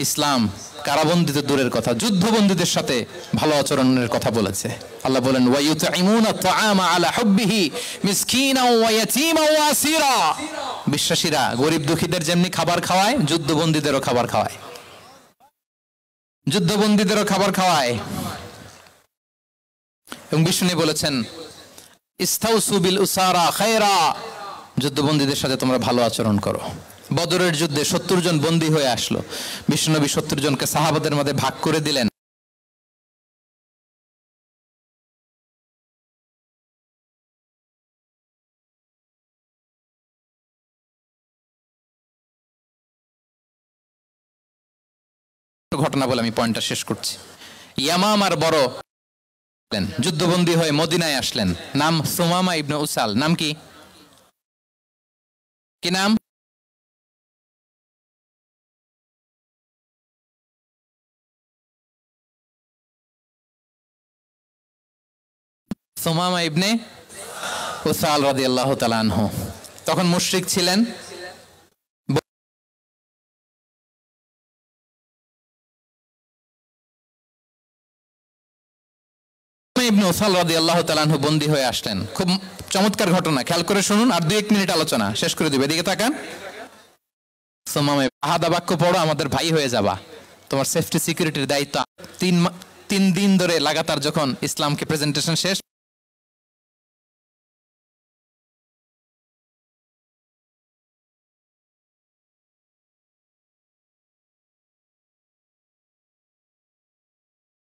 ইসলাম কারাবন্দীতে দূরের কথা, যুদ্ধবন্দীদের সাথে ভালো আচরণের কথা বলেছে। আল্লাহ বলেন, ওয়ায়ুতঈমুনা আত-তাআমা আলা হুব্বিহি মিসকিনাও ওয়া ইয়াতীমান ওয়া আসীরা। বিশ্বাসীরা গরিব দুঃখীদের যেমনি খাবার খাওয়ায়, যুদ্ধবন্দীদেরও খাবার খাওয়ায়, যুদ্ধবন্দীদেরও খাবার খাওয়ায়। এবং বিষ্ণু বলেছেন, ইস্তাউসু বিল উসারা খায়রা, যুদ্ধবন্দীদের সাথে তোমরা ভালো আচরণ করো। বদরের যুদ্ধে 70 জন বন্দী হয়ে আসলো। বিশ্বনবী 70 জনকে সাহাবাদের মধ্যে ভাগ করে দিলেন। ঘটনা বলে আমি পয়েন্টটা শেষ করছি। ইয়ামামার বড় যুদ্ধবন্দী হয়ে মদিনায় আসলেন, নাম সুমামা ইবনে উসাল। নাম কি? কি নাম? সুমামা ইবনে উসাল রাদিয়াল্লাহু তাআলা আনহু। তখন মুশরিক ছিলেন। ইবনে উসাল রাদিয়াল্লাহু তাআলা আনহু বন্দী হয়ে আসলেন। খুব চমৎকার ঘটনা, খেয়াল করে শুনুন, আর 2-1 মিনিট আলোচনা শেষ করে দিবে। এদিকে তাকান। সুমামা আহাদা বাক্য পড়ো, আমাদের ভাই হয়ে যাবা, তোমার সেফটি সিকিউরিটির দায়িত্ব। 3 দিন ধরে লাগাতার যখন ইসলামকে প্রেজেন্টেশন শেষ,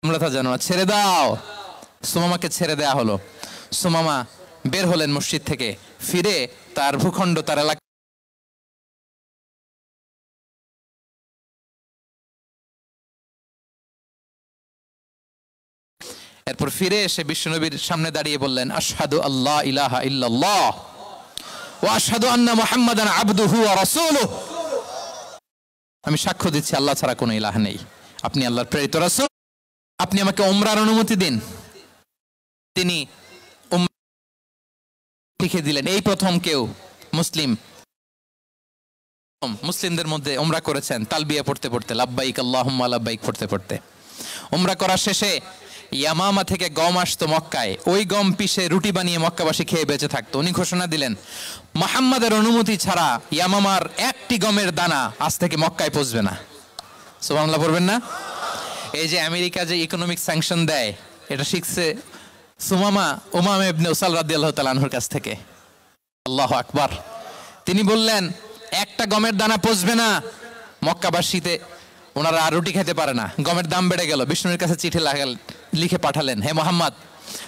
তোমরা তা জানো, ছেড়ে দাও। সুমামাকে ছেড়ে দেয়া হলো। সুমামা বের হলেন মসজিদ থেকে, ফিরে তার ভূখণ্ড, তার এলাকা এরপর ফিরে এসে বিশ্বনবীর সামনে দাঁড়িয়ে বললেন, আশহাদু আল্লা ইলাহা ইল্লাল্লাহ ওয়া আশহাদু আন্না মুহাম্মাদান আবদুহু ওয়া রাসূলুহু। আমি সাক্ষ্য দিচ্ছি আল্লাহ ছাড়া কোনো ইলাহ নেই, আপনি আল্লাহর প্রেরিত রাসূল। আপনি আমাকে উমরার অনুমতি দিন। তিনি লিখে দিলেন। এই প্রথম কেউ মুসলিমদের মধ্যে উমরা করেছেন, তালবিয়া পড়তে পড়তে, লাব্বাইক আল্লাহুম্মা লাব্বাইক পড়তে পড়তে। উমরা করা শেষে ইয়ামামা থেকে গম আসতো মক্কায়, ওই গম পিষে রুটি বানিয়ে মক্কাবাসী খেয়ে বেঁচে থাকতো। উনি ঘোষণা দিলেন, মুহাম্মাদের অনুমতি ছাড়া ইয়ামামার একটি গমের দানা আজ থেকে মক্কায় পৌঁছবে না। সুবহানাল্লাহ পড়বেন না? এই যে আমেরিকা যে ইকোনমিক স্যাংশন দেয়, এটা শিখছে সুমামা উমামা ইবনে উসাল রাদিয়াল্লাহু তাআলা আনহুর কাছ থেকে। আল্লাহু আকবার। তিনি বললেন, একটা গমের দানা পৌঁছবে না মক্কাবাসীতে, ওনারা আর রুটি খেতে পারে না। গমের দাম বেড়ে গেল। বিষ্ণুর কাছে চিঠি লিখে পাঠালেন, হে মুহাম্মদ,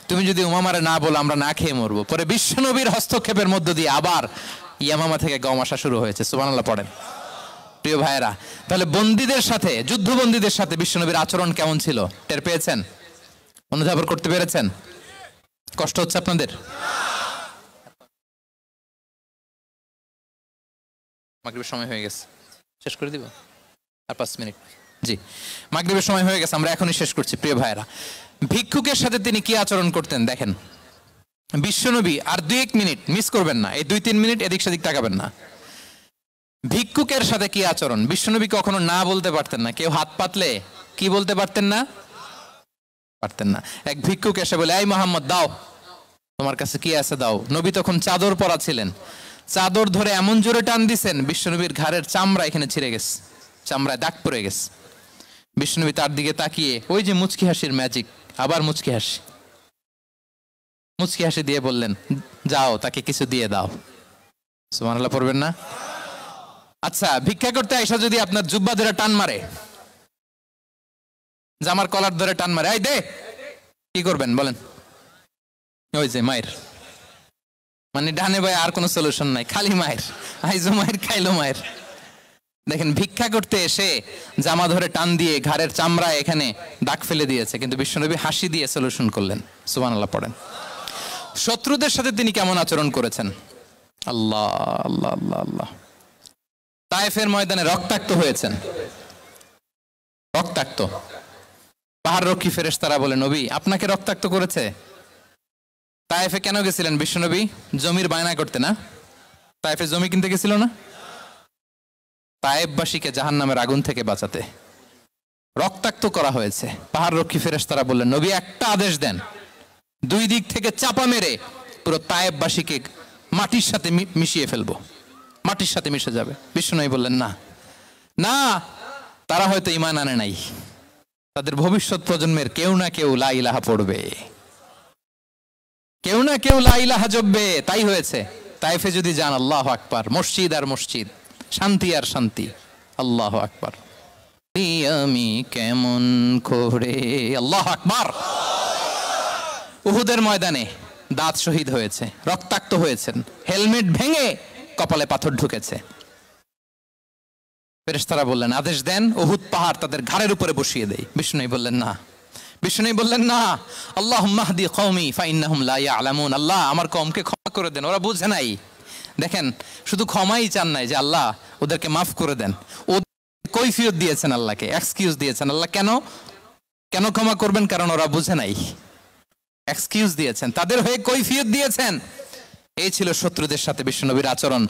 তুমি যদি উমামারে না বলো আমরা না খেয়ে মরবো। পরে বিশ্বনবীর হস্তক্ষেপের মধ্য দিয়ে আবার ইয়ামামা থেকে গম আসা শুরু হয়েছে। সুবহানাল্লাহ পড়েন। প্রিয় ভাইয়েরা, তাহলে বন্দীদের সাথে, যুদ্ধবন্দীদের সাথে বিশ্বনবীর আচরণ কেমন ছিল টের পেয়েছেন? অনুধাবন করতে পেরেছেন? কষ্ট হচ্ছে আপনাদের? মাগরিবের সময় হয়ে গেছে, শেষ করে দিব আর 5 মিনিট। জি, মাগরিবের সময় হয়ে গেছে, আমরা এখনই শেষ করছি। প্রিয় ভাইয়েরা, ভিক্ষুকের সাথে তিনি কি আচরণ করতেন দেখেন। বিশ্বনবী, আর 2-1 মিনিট মিস করবেন না, এই 2-3 মিনিট এদিক সেদিক তাকাবেন না। ভিক্ষুকের সাথে কি আচরণ? বিশ্বনবী কখনো না বলতে পারতেন না। কেউ হাত পাতলে কি বলতে পারতেন না? পারতেন না। এক ভিক্ষুক এসে বলে, এই মুহাম্মদ দাও, তোমার কাছে কি আছে দাও। নবী তখন চাদর পরা ছিলেন, চাদর ধরে এমন জোরে টান দিছেন বিশ্বনবীর ঘাড়ের চামড়া এখানে ছিঁড়ে গেছে, চামড়ায় দাগ পড়ে গেছে। বিশ্বনবী তার দিকে তাকিয়ে, ওই যে মুচকি হাসির ম্যাজিক, আবার মুচকি হাসি দিয়ে বললেন, যাও তাকে কিছু দিয়ে দাও। সুবহানাল্লাহ পড়বেন না? আচ্ছা, ভিক্ষা করতে আইসা যদি আপনার জুব্বা ধরে টান মারে, জামার কলার ধরে টান মারে, এই দে, কি করবেন বলেন? ওই যে মায়ের, মানে ডানে ভাই আর কোনো সলিউশন নাই, খালি মায়ের, আইজো মায়ের খাইলো মায়ের। দেখেন, ভিক্ষা করতে এসে জামা ধরে টান দিয়ে ঘাড়ের চামড়া এখানে দাগ ফেলে দিয়েছে, কিন্তু বিশ্বনবী হাসি দিয়ে সলিউশন করলেন। সুবহানাল্লাহ পড়েন। শত্রুদের সাথে তিনি কেমন আচরণ করেছেন? আল্লাহ আল্লাহ আল্লাহ আল্লাহ। তায়েফের ময়দানে রক্তাক্ত হয়েছেন, রক্তাক্ত। পাহাড় রক্ষী ফেরেশতারা বলে, নবী আপনাকে রক্তাক্ত করেছে? তায়েফে কেন গেছিলেন বিশ্বনবী? জমির বায়না করতে না? তায়েফে জমি কিনতে গেছিল না? তায়েফবাসীকে জাহান্নামের আগুন থেকে বাঁচাতে রক্তাক্ত করা হয়েছে। পাহাড় রক্ষী ফেরেশতারা বললেন, নবী একটা আদেশ দেন, দুই দিক থেকে চাপা মেরে পুরো তায়েফবাসীকে মাটির সাথে মিশিয়ে ফেলবো, মাটির সাথে মিশে যাবে। বিশ্বনবী বললেন, না না, তারা হয়তো ঈমান আনে নাই, তাদের ভবিষ্যৎ প্রজন্মের কেউ না কেউ লা ইলাহা পড়বে, কেউ না কেউ লা ইলাহা জপবে। তাই হয়েছে। তায়েফে যদি যান, আল্লাহু আকবার, মসজিদ আর মসজিদ, শান্তি আর শান্তি। আল্লাহু আকবার। আমি কেমন করে, আল্লাহু আকবার। উহুদের ময়দানে দাঁত শহীদ হয়েছে, রক্তাক্ত হয়েছেন, হেলমেট ভেঙে কপালে পাথর ঢুকেছে। ফেরেশতারা বললেন, আদেশ দেন উহুদ পাহাড় তাদের ঘাড়ের উপরে বসিয়ে দেয়। বিষ্ণু বললেন, না। বিষ্ণু বললেন, না, আল্লাহুম্মা হদি কওমি ফাইন্নাহুম লা ইয়ালামুন। আল্লাহ আমার কওমকে ক্ষমা করে দেন, ওরা বুঝে নাই। দেখেন, শুধু ক্ষমাই চান নাই যে আল্লাহ ওদেরকে মাফ করে দেন, ও কৈফিয়ত দিয়েছেন আল্লাহকে, এক্সকিউজ দিয়েছেন। আল্লাহ কেন কেন ক্ষমা করবেন? কারণ ওরা বুঝে নাই। এক্সকিউজ দিয়েছেন, তাদের হয়ে কৈফিয়ত দিয়েছেন। এই ছিল শত্রুদের সাথে বিশ্বনবীর আচরণ।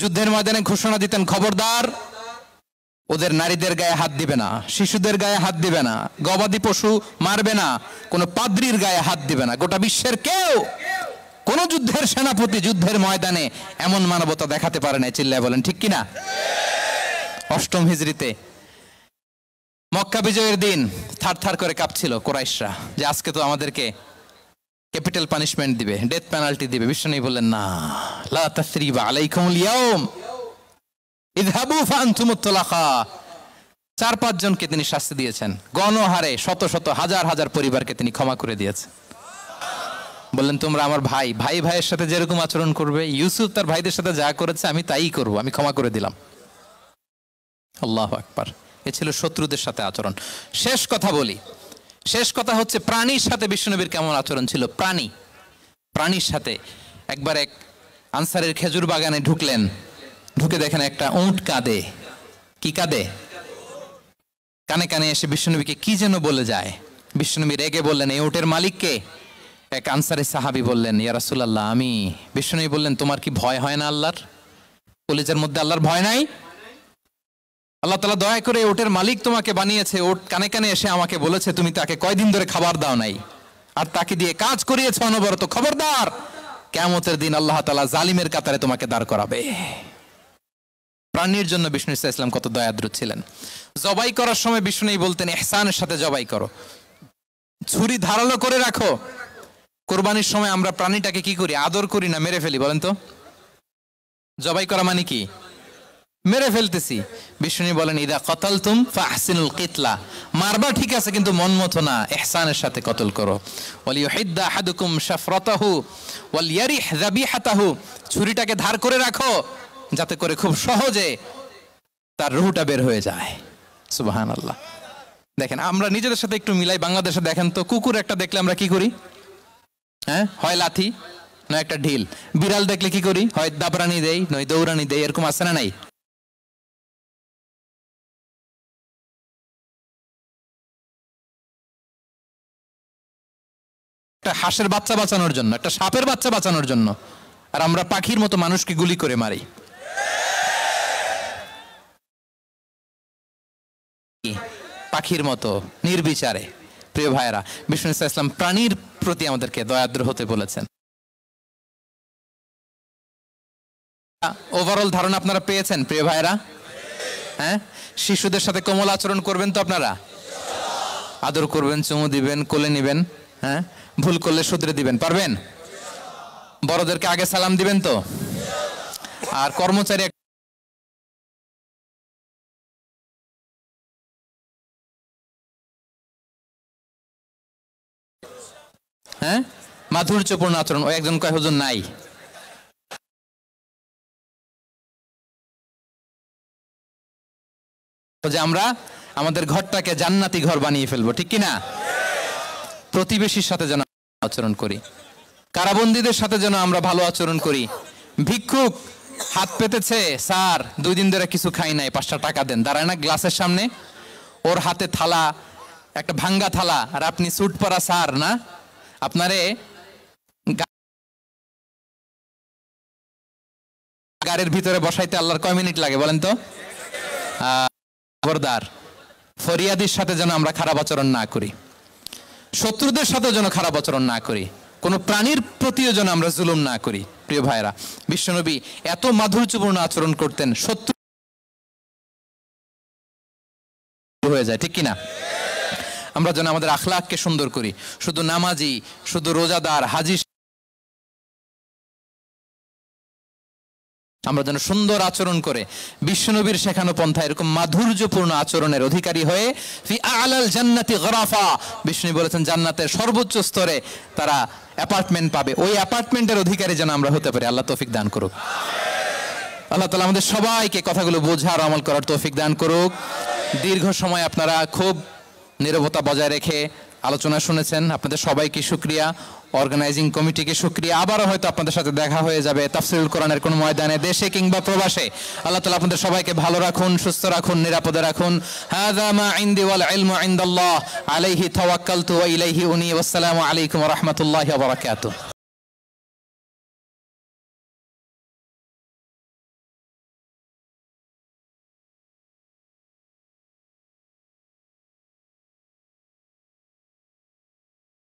যুদ্ধের ময়দানে ঘোষণা দিতেন, খবরদার ওদের নারীদের গায়ে হাত দিবে না, শিশুদের গায়ে হাত দিবে না, গবাদি পশু মারবে না, কোনো পাদ্রীর গায়ে হাত দিবে না। গোটা বিশ্বের কেউ, কোন যুদ্ধের সেনাপতি যুদ্ধের ময়দানে এমন মানবতা দেখাতে পারে না। চিল্লায় বলেন ঠিক কিনা? অষ্টম হিজরিতে মক্কা বিজয়ের দিন থারথার করে কাঁপছিল কুরাইশরা, যে আজকে তো আমাদেরকে ক্যাপিটাল পানিশমেন্ট দিবে, ডেথ পেনাল্টি দিবে। বিশ্বনবী বললেন, না, লা তাসরিবা আলাইকুমুল ইয়াউম ইযহাবু ফাআনতুমুত তুলাকা। 4-5 জনকে তিনি শাস্তি দিয়েছেন, গণহারে শত শত হাজার হাজার পরিবারকে তিনি ক্ষমা করে দিয়েছেন। বললেন, তোমরা আমার ভাই, ভাই ভাইয়ের সাথে যেরকম আচরণ করবে, ইউসুফ তার ভাইদের সাথে যা করেছে আমি তাই করব, আমি ক্ষমা করে দিলাম। আল্লাহু আকবার। এ ছিল শত্রুদের সাথে আচরণ। শেষ কথা বলি, শেষ কথা হচ্ছে প্রাণীর সাথে বিশ্বনবীর কেমন আচরণ ছিল। প্রাণীর সাথে একবার এক আনসারের খেজুর বাগানে ঢুকলেন, ঢুকে দেখেন একটা উট কাঁদে। কি কাঁদে? কানে কানে এসে বিশ্বনবীকে কি যেন বলে যায়। বিশ্বনবী রেগে বললেন, এই উটের মালিক কে? এক আনসারী সাহাবী বললেন, ইয়া রাসূলুল্লাহ আমি। বিশ্বনবী বললেন, তোমার কি ভয় হয় না আল্লাহর? কলিজার মধ্যে আল্লাহর ভয় নাই? আল্লাহ তাআলা দয়া করে উটের মালিক তোমাকে বানিয়েছে, উট কানে কানে এসে আমাকে বলেছে তুমি তাকে কয়দিন ধরে খাবার দাও নাই, আর তাকে দিয়ে কাজ করিয়েছে অনবরত। খবরদার, কিয়ামতের দিন আল্লাহ তাআলা জালিমের কাতারে তোমাকে দাঁড় করাবে। প্রাণীর জন্য বিষ্ণু ইসা ইসলাম কত দয়াদ্র ছিলেন। জবাই করার সময় বিষ্ণু বলতেন, ইহসানের সাথে জবাই করো, ছুরি ধারালো করে রাখো। কোরবানির সময় আমরা প্রাণীটাকে কি করি? আদর করি না মেরে ফেলি? বলেন তো, জবাই করা মানে কি? মেরে ফেলতেছি। বিষ্ণু বলেন, ইদা কতালতুম ফাহসিনুল কিতলা, মারবা ঠিক আছে কিন্তু মন মতো না, ইহসানের সাথে কতল করো। ওয়ালিয়ুহিদ্দা আহাদুকুম শাফরাতাহু ওয়ালিয়ারিহ যাবিহাতাহু, ছুরিটাকে ধার করে রাখো যাতে করে খুব সহজে তার রুহটা বের হয়ে যায়। সুবহানাল্লাহ। দেখেন, আমরা নিজেদের সাথে একটু মিলাই। বাংলাদেশে দেখেন তো, কুকুর একটা দেখলে আমরা কি করি? হ্যাঁ, হয় লাথি নয় একটা ঢিল। বিড়াল দেখলে কি করি? হয় দাবরানি দেই নয় দৌড়ানি দেই। এরকম আছে না নাই? একটা হাঁসের বাচ্চা বাঁচানোর জন্য, একটা সাপের বাচ্চা বাঁচানোর জন্য, আর আমরা পাখির মতো মানুষকে গুলি করে মারি। পাখির মতো নির্বিচারে। প্রিয় ভাইরা, বিষ্ণু ইসলাম প্রাণীর প্রতি আমাদেরকে দয়াদ্র হতে বলেছেন। ওভারঅল ধারণা আপনারা পেয়েছেন প্রিয় ভাইরা? হ্যাঁ, শিশুদের সাথে কোমল আচরণ করবেন তো আপনারা? আদর করবেন, চুমু দিবেন, কোলে নিবেন। হ্যাঁ, ভুল করলে শুধরে দিবেন, পারবেন? বড়দেরকে আগে সালাম দিবেন তো? আর কর্মচারী হ্যাঁ মাধুর্যপূর্ণ আচরণ, ও একজন কয় হুজুর নাই। যে আমরা আমাদের ঘরটাকে জান্নাতি ঘর বানিয়ে ফেলবো, ঠিক কিনা? প্রতিবেশীর সাথে যেন আচরণ করি, কারাবন্দীদের সাথে যেন আমরা ভালো আচরণ করি। ভিক্ষুক হাত পেতেছে, স্যার 2 দিন ধরে কিছু খাই নাই, 5টা টাকা দেন, দাঁড়ায় না গ্লাসের সামনে, ওর হাতে থালা, একটা ভাঙ্গা থালা, আর আপনি স্যুট পরা স্যার না, আপনারে গাড়ির ভিতরে বসাইতে আল্লাহর কয় মিনিট লাগে বলেন তো? খবরদার, ফরিয়াদির সাথে যেন আমরা খারাপ আচরণ না করি, শত্রুদের সাথে যেন খারাপ আচরণ না করি, কোন প্রাণীর প্রতিও যেন আমরা জুলুম না করি। প্রিয় ভাইরা, বিশ্বনবী এত মাধুর্যপূর্ণ আচরণ করতেন, শত্রু হয়ে যায়, ঠিক কিনা? আমরা যেন আমাদের আখলাককে সুন্দর করি। শুধু নামাজি, শুধু রোজাদার, হাজি, আমরা যেন সুন্দর আচরণ করে বিশ্বনবীর শেখানো পন্থা এরকম মাধুর্যপূর্ণ আচরণের অধিকারী হয়ে ফি আলাল জান্নাতি গরাফা, বিষ্ণু বলেছেন জান্নাতের সর্বোচ্চ স্তরে তারা অ্যাপার্টমেন্ট পাবে, ওই অ্যাপার্টমেন্টের অধিকারী যেন আমরা হতে পারি। আল্লাহ তৌফিক দান করুক। আল্লাহ তাআলা আমাদের সবাইকে কথাগুলো বোঝার আমল করার তৌফিক দান করুক। দীর্ঘ সময় আপনারা খুব নীরবতা বজায় রেখে আলোচনা শুনেছেন, আপনাদের সবাইকে শুকরিয়া, অর্গানাইজিং কমিটিকে শুকরিয়া। আবারও হয়তো আপনাদের সাথে দেখা হয়ে যাবে তাফসীরুল কোরআনের কোন ময়দানে, দেশে কিংবা প্রবাসে। আল্লাহ তাআলা আপনাদের সবাইকে ভালো রাখুন, সুস্থ রাখুন, নিরাপদে রাখুন। হাযা মা ইনদি ওয়াল ইলমু ইনদাল্লাহ, আলাইহি তাওয়াক্কালতু ওয়া ইলাইহি উনী। ওয়াসসালামু আলাইকুম ওয়া রাহমাতুল্লাহি ওয়া বারাকাতুহু।